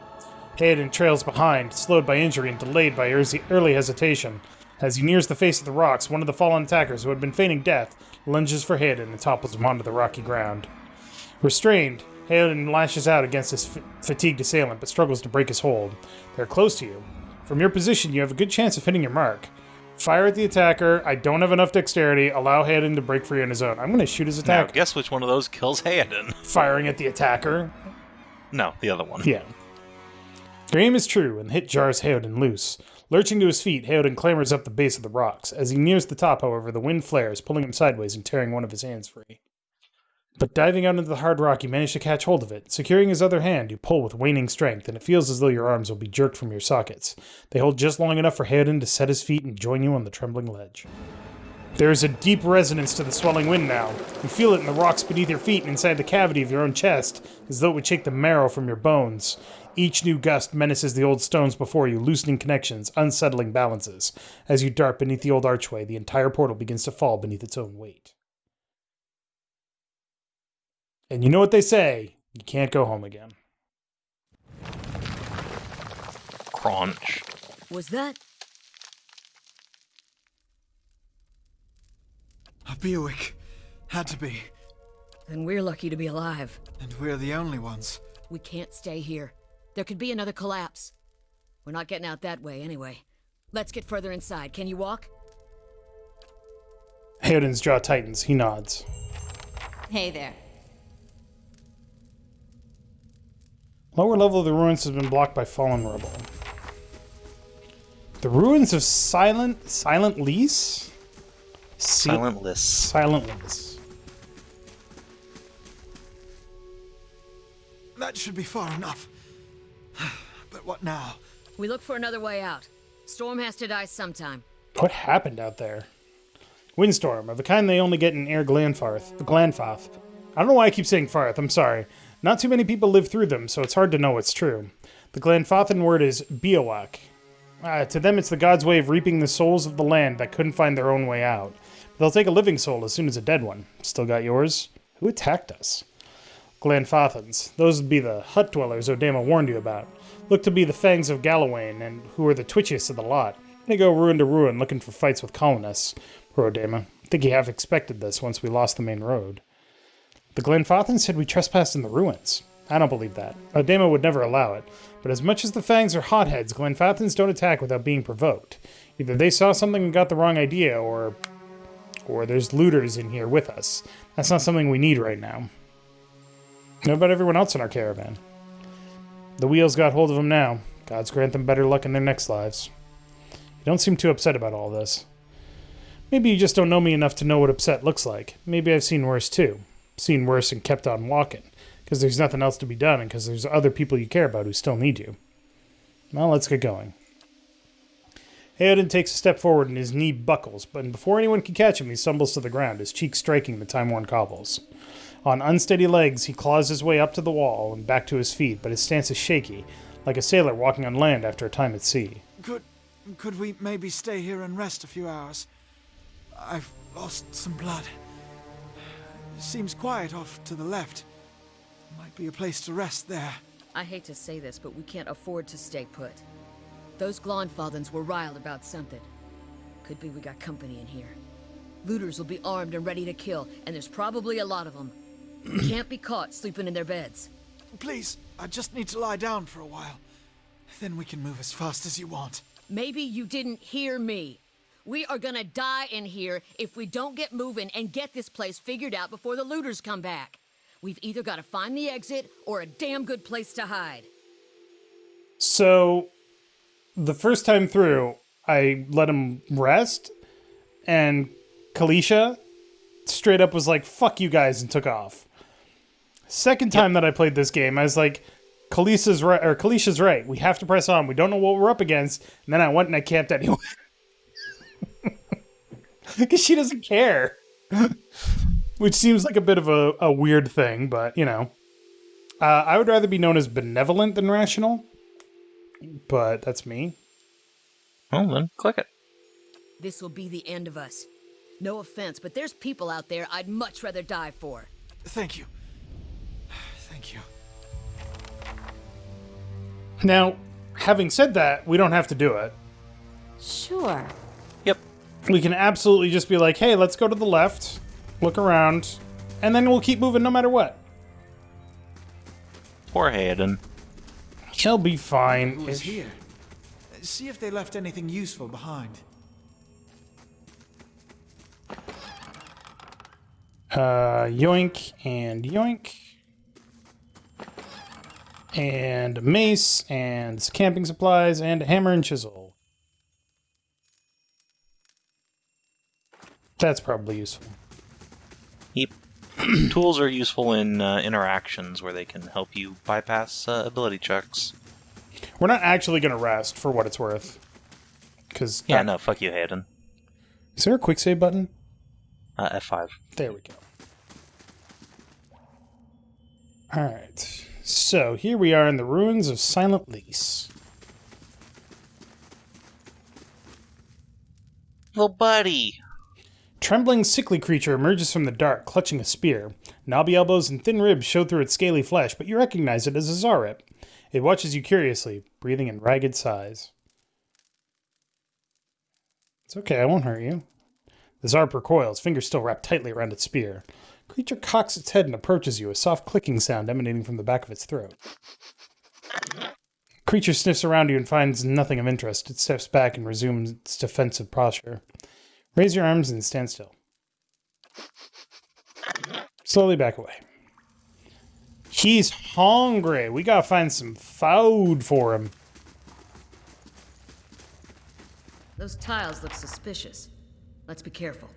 Hayden trails behind, slowed by injury and delayed by early hesitation. As he nears the face of the rocks, one of the fallen attackers, who had been feigning death, lunges for Hayden and topples him onto the rocky ground. Restrained, Hayden lashes out against his fatigued assailant, but struggles to break his hold. They're close to you. From your position, you have a good chance of hitting your mark. Fire at the attacker. I don't have enough dexterity. Allow Hayden to break free on his own. I'm going to shoot his attacker. Now, guess which one of those kills Hayden? Firing at the attacker. No, the other one. Yeah. Your aim is true, and the hit jars Hayden loose. Lurching to his feet, Hayden clambers up the base of the rocks. As he nears the top, however, the wind flares, pulling him sideways and tearing one of his hands free. But diving out into the hard rock, you manage to catch hold of it. Securing his other hand, you pull with waning strength, and it feels as though your arms will be jerked from your sockets. They hold just long enough for Hayden to set his feet and join you on the trembling ledge. There is a deep resonance to the swelling wind now. You feel it in the rocks beneath your feet and inside the cavity of your own chest, as though it would shake the marrow from your bones. Each new gust menaces the old stones before you, loosening connections, unsettling balances. As you dart beneath the old archway, the entire portal begins to fall beneath its own weight. And you know what they say, you can't go home again. Crunch. Was that? A Buick. Had to be. Then we're lucky to be alive. And we're the only ones. We can't stay here. There could be another collapse. We're not getting out that way anyway. Let's get further inside. Can you walk? Hayden's jaw tightens. He nods. Hey there. Lower level of the ruins has been blocked by fallen rubble. The ruins of Silent Lease? Silentless. Silentless. That should be far enough. But what now? We look for another way out. Storm has to die sometime. What happened out there? Windstorm, of a kind they only get in Air Glanfath. I don't know why I keep saying Farth, I'm sorry. Not too many people live through them, so it's hard to know what's true. The Glanfathan word is Biowak. To them, it's the gods' way of reaping the souls of the land that couldn't find their own way out. But they'll take a living soul as soon as a dead one. Still got yours? Who attacked us? Glanfathans. Those would be the hut dwellers Odama warned you about. Look to be the fangs of Gallowayne, and who are the twitchiest of the lot. They go ruin to ruin looking for fights with colonists. Poor Odama. I think he half expected this once we lost the main road. The Glenfathans said we trespassed in the ruins. I don't believe that. Odama would never allow it. But as much as the fangs are hotheads, Glenfathans don't attack without being provoked. Either they saw something and got the wrong idea, or there's looters in here with us. That's not something we need right now. What about everyone else in our caravan? The wheels got hold of them now. Gods grant them better luck in their next lives. You don't seem too upset about all this. Maybe you just don't know me enough to know what upset looks like. Maybe I've seen worse too. Seen worse and kept on walking. Because there's nothing else to be done and because there's other people you care about who still need you. Well, let's get going. Theoden takes a step forward and his knee buckles, but before anyone can catch him, he stumbles to the ground, his cheek striking the time-worn cobbles. On unsteady legs, he claws his way up to the wall and back to his feet, but his stance is shaky, like a sailor walking on land after a time at sea. Could we maybe stay here and rest a few hours? I've lost some blood. Seems quiet off to the left. Might be a place to rest there. I hate to say this, but we can't afford to stay put. Those Glonfathans were riled about something. Could be we got company in here. Looters will be armed and ready to kill, and there's probably a lot of them. We can't be caught sleeping in their beds. Please, I just need to lie down for a while. Then we can move as fast as you want. Maybe you didn't hear me. We are gonna die in here if we don't get moving and get this place figured out before the looters come back. We've either got to find the exit or a damn good place to hide. So, the first time through, I let him rest, and Kalisha straight up was like, fuck you guys, and took off. Second time that I played this game, I was like, Kalisha's right. We have to press on. We don't know what we're up against. And then I went and I camped anyway. Because she doesn't care. Which seems like a bit of a weird thing, but, you know. I would rather be known as benevolent than rational. But that's me. Well, then, click it. This will be the end of us. No offense, but there's people out there I'd much rather die for. Thank you. Thank you. Now, having said that, we don't have to do it. Sure. Yep. We can absolutely just be like, hey, let's go to the left, look around, and then we'll keep moving no matter what. Poor Hayden. He'll be fine. Who was here? See if they left anything useful behind. Yoink and yoink. And mace, and camping supplies, and a hammer and chisel. That's probably useful. Yep. Tools are useful in interactions where they can help you bypass ability checks. We're not actually going to rest, for what it's worth. Cause Yeah, no, fuck you, Hayden. Is there a quick save button? F5. There we go. Alright. So, here we are in the ruins of Silent Lease. Little buddy. Trembling, sickly creature emerges from the dark, clutching a spear. Knobby elbows and thin ribs show through its scaly flesh, but you recognize it as a Zarip. It watches you curiously, breathing in ragged sighs. It's okay, I won't hurt you. The Zarb recoils, fingers still wrapped tightly around its spear. Creature cocks its head and approaches you, a soft clicking sound emanating from the back of its throat. Creature sniffs around you and finds nothing of interest. It steps back and resumes its defensive posture. Raise your arms and stand still. Slowly back away. He's hungry. We gotta find some food for him. Those tiles look suspicious. Let's be careful.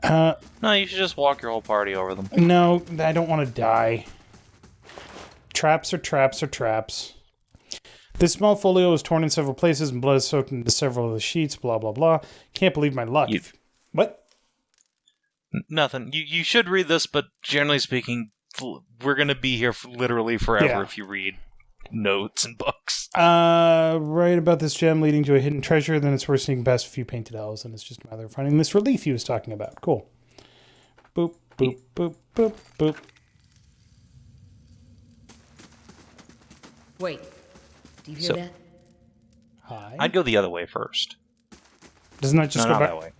No, you should just walk your whole party over them. No, I don't want to die. Traps are traps are traps. This small folio is torn in several places and blood is soaked into several of the sheets, blah, blah, blah. Can't believe my luck. What? Nothing. You should read this, but generally speaking, we're going to be here literally forever if you read notes and books. Right about this gem leading to a hidden treasure, then it's worth sneaking past a few painted elves, and it's just a matter of finding this relief he was talking about. Cool. Boop, boop, boop, boop, boop. Wait. Do you hear that? Hi. I'd go the other way first. Doesn't that just no, go not back? that way.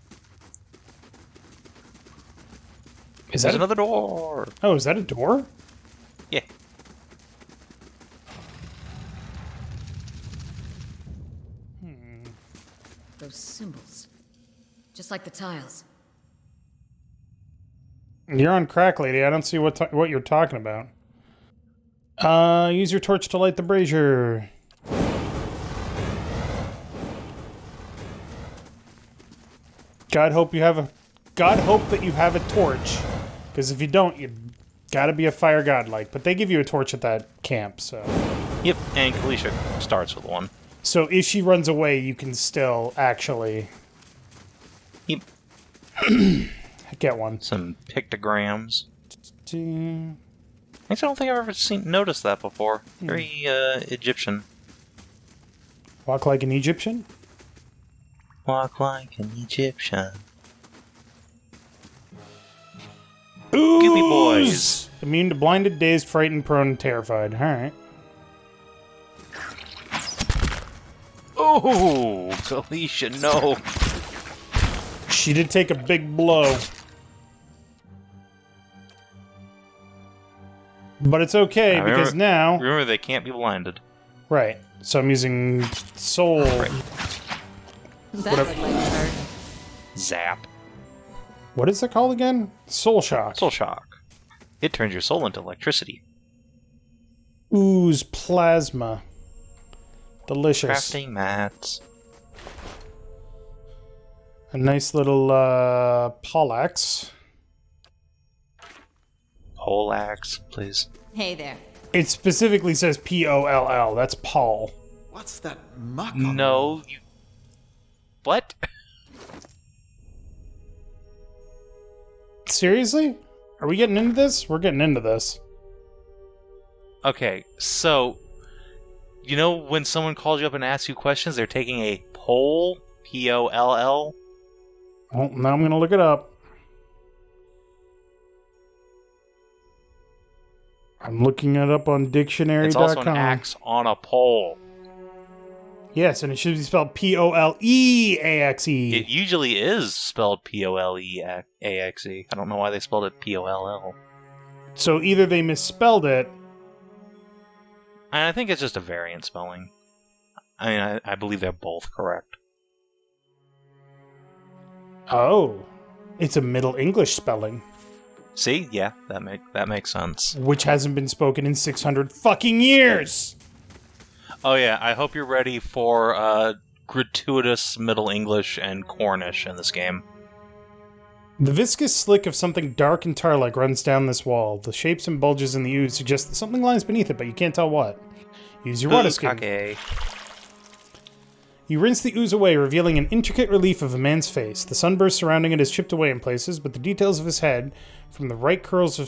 Is There's that another door? Oh, is that a door? Yeah. Those symbols. Just like the tiles. You're on crack, lady. I don't see what you're talking about. Use your torch to light the brazier. God hope that you have a torch, because if you don't, you gotta be a fire godlike. But they give you a torch at that camp, so. Yep, and Kalisha starts with one. So if she runs away, you can still actually. Yep. Get one. Some pictograms. Actually, I don't think I've ever noticed that before. Very Egyptian. Walk like an Egyptian? Walk like an Egyptian. Ooh! Scooby boys. Immune to blinded, dazed, frightened, prone, and terrified. Alright. Oh, Kalisha, no. She did take a big blow. But it's okay, because now... Remember, they can't be blinded. Right. So I'm using soul... Right. That looked like it hurt. Zap. What is it called again? Soul shock. Soul shock. It turns your soul into electricity. Ooze plasma. Delicious. Crafting mats. A nice little poleaxe. Poleaxe, please. Hey there. It specifically says P-O-L-L. That's Paul. What's that muck on? No, you... What? Seriously? Are we getting into this? We're getting into this. Okay, so... You know when someone calls you up and asks you questions, they're taking a poll? P-O-L-L? Oh, now I'm going to look it up. I'm looking it up on dictionary.com. It's also an axe on a pole. Yes, and it should be spelled P-O-L-E-A-X-E. It usually is spelled P-O-L-E-A-X-E. I don't know why they spelled it P-O-L-L. So either they misspelled it... And I think it's just a variant spelling. I mean, I believe they're both correct. Oh. It's a Middle English spelling. See? Yeah, that makes sense. Which hasn't been spoken in 600 fucking years! Oh yeah, I hope you're ready for gratuitous Middle English and Cornish in this game. The viscous slick of something dark and tar-like runs down this wall. The shapes and bulges in the ooze suggest that something lies beneath it, but you can't tell what. Use your water skin. Bukake. You rinse the ooze away, revealing an intricate relief of a man's face. The sunburst surrounding it is chipped away in places, but the details of his head, from the tight curls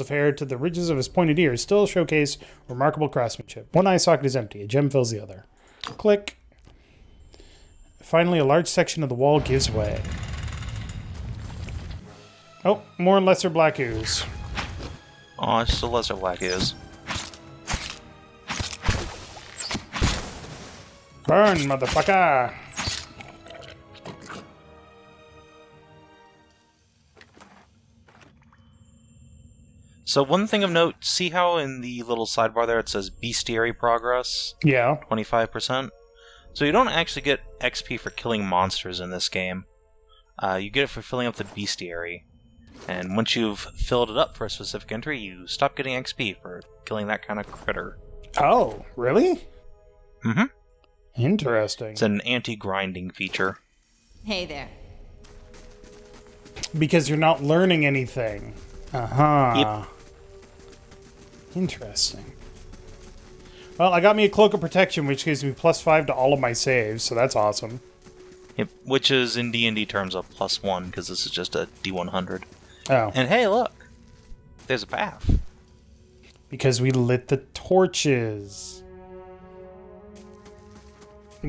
of hair to the ridges of his pointed ears, still showcase remarkable craftsmanship. One eye socket is empty. A gem fills the other. Click. Finally, a large section of the wall gives way. Oh, more lesser black ooze. Oh, it's just a lesser black ooze. Burn, motherfucker! So one thing of note, see how in the little sidebar there it says bestiary progress? Yeah. 25%? So you don't actually get XP for killing monsters in this game. You get it for filling up the bestiary. And once you've filled it up for a specific entry, you stop getting XP for killing that kind of critter. Oh, really? Mm-hmm. Interesting. It's an anti-grinding feature. Hey there. Because you're not learning anything. Uh-huh. Yep. Interesting. Well, I got me a Cloak of Protection, which gives me +5 to all of my saves, so that's awesome. Yep, which is in D&D terms a +1, because this is just a D100. Oh. And hey, look! There's a path. Because we lit the torches.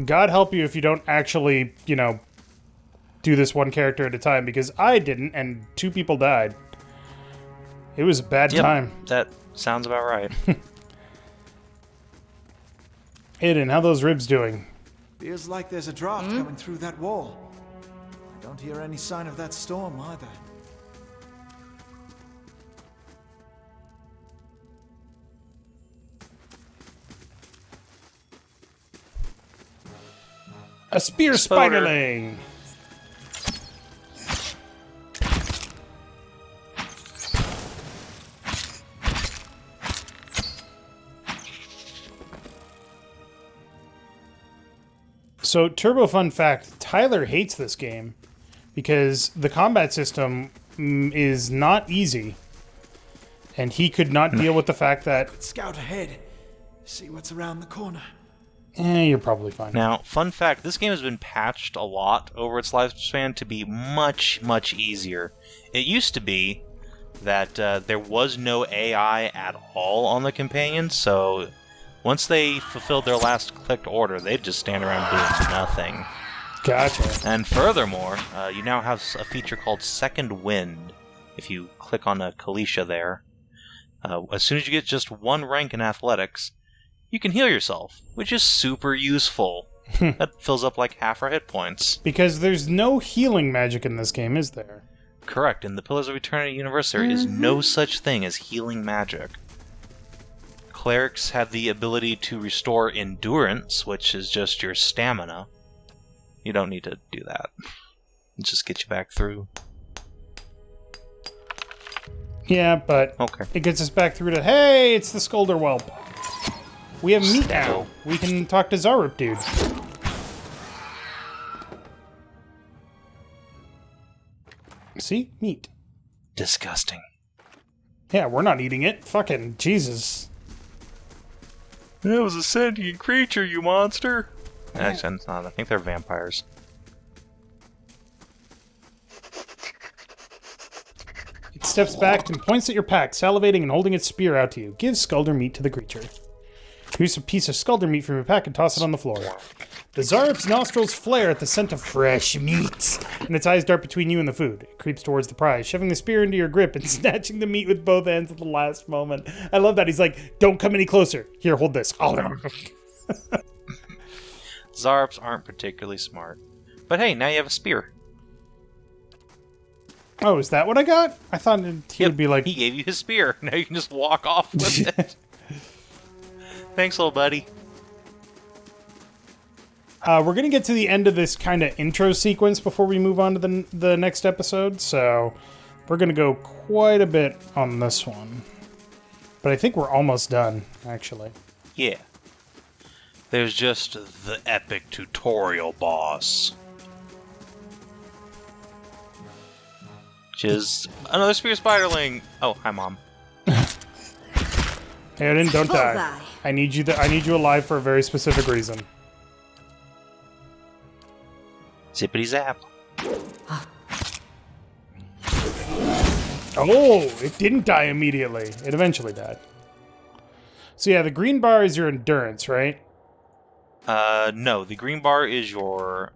God help you if you don't actually, do this one character at a time, because I didn't, and 2 people died. It was a bad time. That sounds about right. Aiden, how those ribs doing? Feels like there's a draft coming through that wall. I don't hear any sign of that storm either. A spear spiderling! So, turbo fun fact, Tyler hates this game because the combat system is not easy. And he could not deal with the fact that... Scout ahead. See what's around the corner. You're probably fine. Now, fun fact, this game has been patched a lot over its lifespan to be much, much easier. It used to be that there was no AI at all on the companions, so once they fulfilled their last clicked order, they'd just stand around doing nothing. Gotcha. And furthermore, you now have a feature called Second Wind. If you click on a Kalisha there, as soon as you get just 1 rank in athletics, you can heal yourself, which is super useful. That fills up like half our hit points. Because there's no healing magic in this game, is there? Correct. In the Pillars of Eternity universe, there is no such thing as healing magic. Clerics have the ability to restore endurance, which is just your stamina. You don't need to do that. It just gets you back through. Yeah, but Okay. it gets us back through to, hey, it's the Skulder Whelp. We have meat now. Still. We can talk to Zarup, dude. See? Meat. Disgusting. Yeah, we're not eating it. Fucking Jesus. That was a sentient creature, you monster! Actually, it's not. I think they're vampires. It steps back and points at your pack, salivating and holding its spear out to you. Give Skulder meat to the creature. Produce a piece of Skulder meat from your pack and toss it on the floor. The Zarup's nostrils flare at the scent of fresh meat, and its eyes dart between you and the food. It creeps towards the prize, shoving the spear into your grip and snatching the meat with both hands at the last moment. I love that. He's like, don't come any closer. Here, hold this. Zarups aren't particularly smart. But hey, now you have a spear. Oh, is that what I got? I thought he would be like... He gave you his spear. Now you can just walk off with it. Thanks, little buddy. We're going to get to the end of this kind of intro sequence before we move on to the next episode, so we're going to go quite a bit on this one. But I think we're almost done, actually. Yeah. There's just the epic tutorial boss. Which is another spear spiderling. Oh, hi, Mom. Aiden, don't die. I need you alive for a very specific reason. Zippity zap. Oh, it didn't die immediately. It eventually died. So yeah, the green bar is your endurance, right? No, the green bar is your...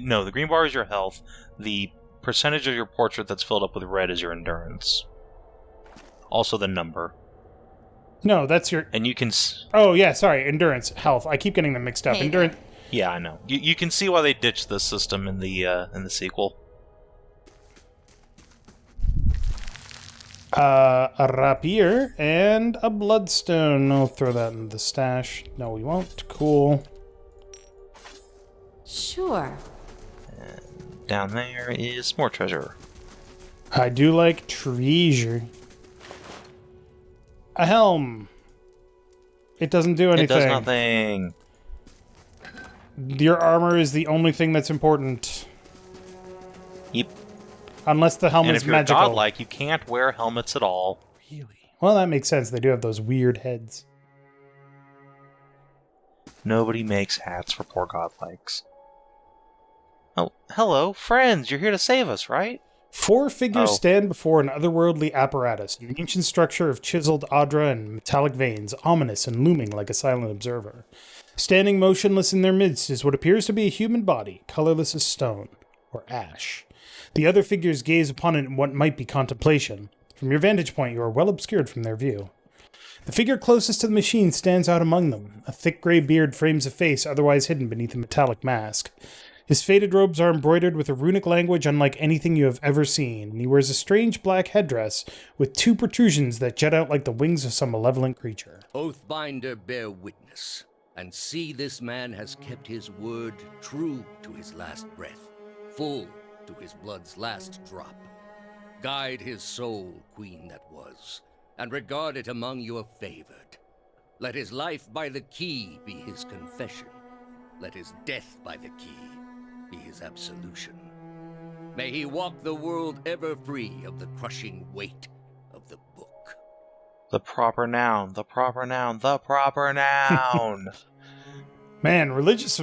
no, the green bar is your health. The percentage of your portrait that's filled up with red is your endurance. Also the number. No, that's your... And you can... Oh, yeah, sorry. Endurance. Health. I keep getting them mixed up. Hey, Endurance. Yeah, I know. You can see why they ditched this system in the sequel. A rapier and a bloodstone. I'll throw that in the stash. No, we won't. Cool. Sure. Down there is more treasure. I do like treasure. A helm. It doesn't do anything. It does nothing. Your armor is the only thing that's important. Yep. Unless the helmet And is if you're magical. godlike, you can't wear helmets at all. Really? Well, that makes sense. They do have those weird heads. Nobody makes hats for poor godlikes. Oh, hello, friends. You're here to save us, right? 4 figures Oh. stand before an otherworldly apparatus, an ancient structure of chiseled adra and metallic veins, ominous and looming like a silent observer. Standing motionless in their midst is what appears to be a human body, colorless as stone, or ash. The other figures gaze upon it in what might be contemplation. From your vantage point, you are well obscured from their view. The figure closest to the machine stands out among them. A thick gray beard frames a face otherwise hidden beneath a metallic mask. His faded robes are embroidered with a runic language unlike anything you have ever seen, and he wears a strange black headdress with 2 protrusions that jut out like the wings of some malevolent creature. Oathbinder, bear witness, and see this man has kept his word true to his last breath, full to his blood's last drop. Guide his soul, queen that was, and regard it among your favored. Let his life by the key be his confession. Let his death by the key be his absolution. May he walk the world ever free of the crushing weight of the book. The proper noun, the proper noun, the proper noun. Man, religious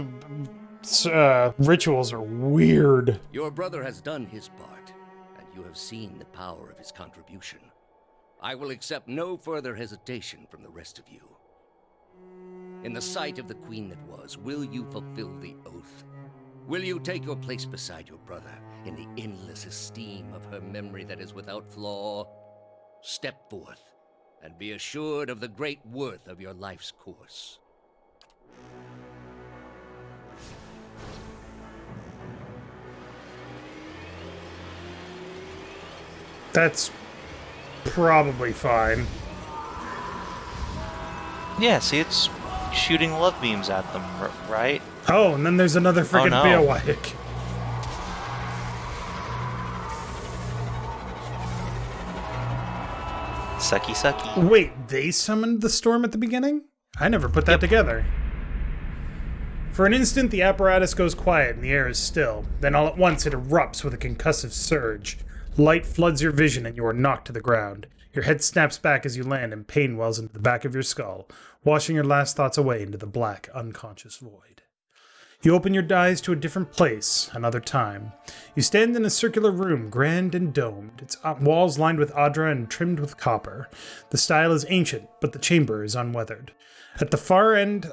rituals are weird. Your brother has done his part, and you have seen the power of his contribution. I will accept no further hesitation from the rest of you. In the sight of the queen that was, will you fulfill the oath? Will you take your place beside your brother in the endless esteem of her memory that is without flaw? Step forth, and be assured of the great worth of your life's course. That's probably fine. Yeah, see, it's shooting love beams at them, right? Oh, and then there's another freaking no. Beowulf. Sucky, sucky. Wait, they summoned the storm at the beginning? I never put that together. For an instant, the apparatus goes quiet and the air is still. Then all at once, it erupts with a concussive surge. Light floods your vision and you are knocked to the ground. Your head snaps back as you land and pain wells into the back of your skull, washing your last thoughts away into the black, unconscious void. You open your eyes to a different place, another time. You stand in a circular room, grand and domed, its walls lined with adra and trimmed with copper. The style is ancient, but the chamber is unweathered. At the far end,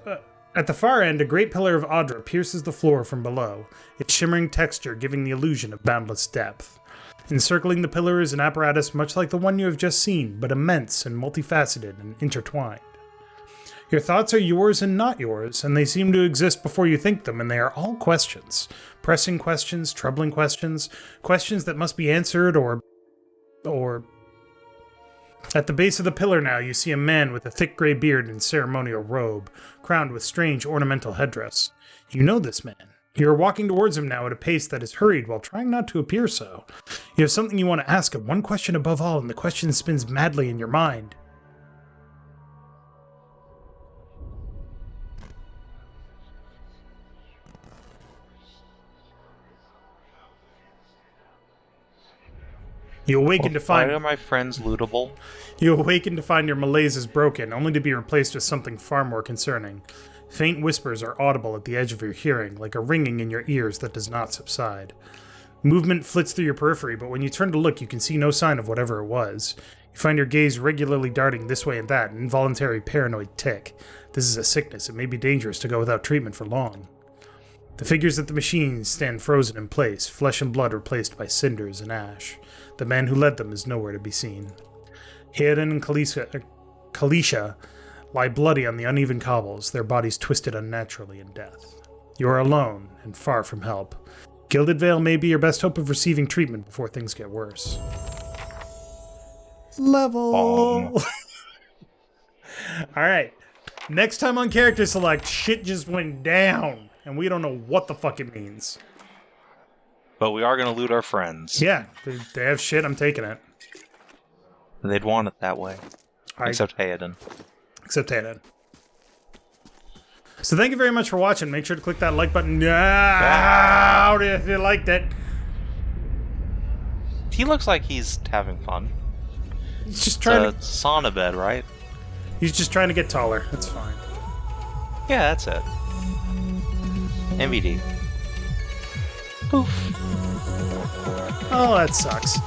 a great pillar of adra pierces the floor from below, its shimmering texture giving the illusion of boundless depth. Encircling the pillar is an apparatus much like the one you have just seen, but immense and multifaceted and intertwined. Your thoughts are yours and not yours, and they seem to exist before you think them, and they are all questions. Pressing questions, troubling questions, questions that must be answered or... At the base of the pillar now, you see a man with a thick gray beard and ceremonial robe, crowned with strange ornamental headdress. You know this man. You are walking towards him now at a pace that is hurried while trying not to appear so. You have something you want to ask him, one question above all, and the question spins madly in your mind. You awaken to find... Why are my friends lootable? You awaken to find your malaise is broken, only to be replaced with something far more concerning. Faint whispers are audible at the edge of your hearing, like a ringing in your ears that does not subside. Movement flits through your periphery, but when you turn to look, you can see no sign of whatever it was. You find your gaze regularly darting this way and that, an involuntary paranoid tic. This is a sickness. It may be dangerous to go without treatment for long. The figures at the machines stand frozen in place, flesh and blood replaced by cinders and ash. The man who led them is nowhere to be seen. Hayden and Kalisha lie bloody on the uneven cobbles, their bodies twisted unnaturally in death. You are alone and far from help. Gilded Veil may be your best hope of receiving treatment before things get worse. Level! All right. Next time on Character Select, shit just went down, and we don't know what the fuck it means. But we are going to loot our friends. Yeah, they have shit, I'm taking it. They'd want it that way. Except Hayden. Except Hayden. So thank you very much for watching. Make sure to click that like button now if you liked it. He looks like he's having fun. He's just trying to... sauna bed, right? He's just trying to get taller. That's fine. Yeah, that's it. MVD. Poof. Oh, that sucks.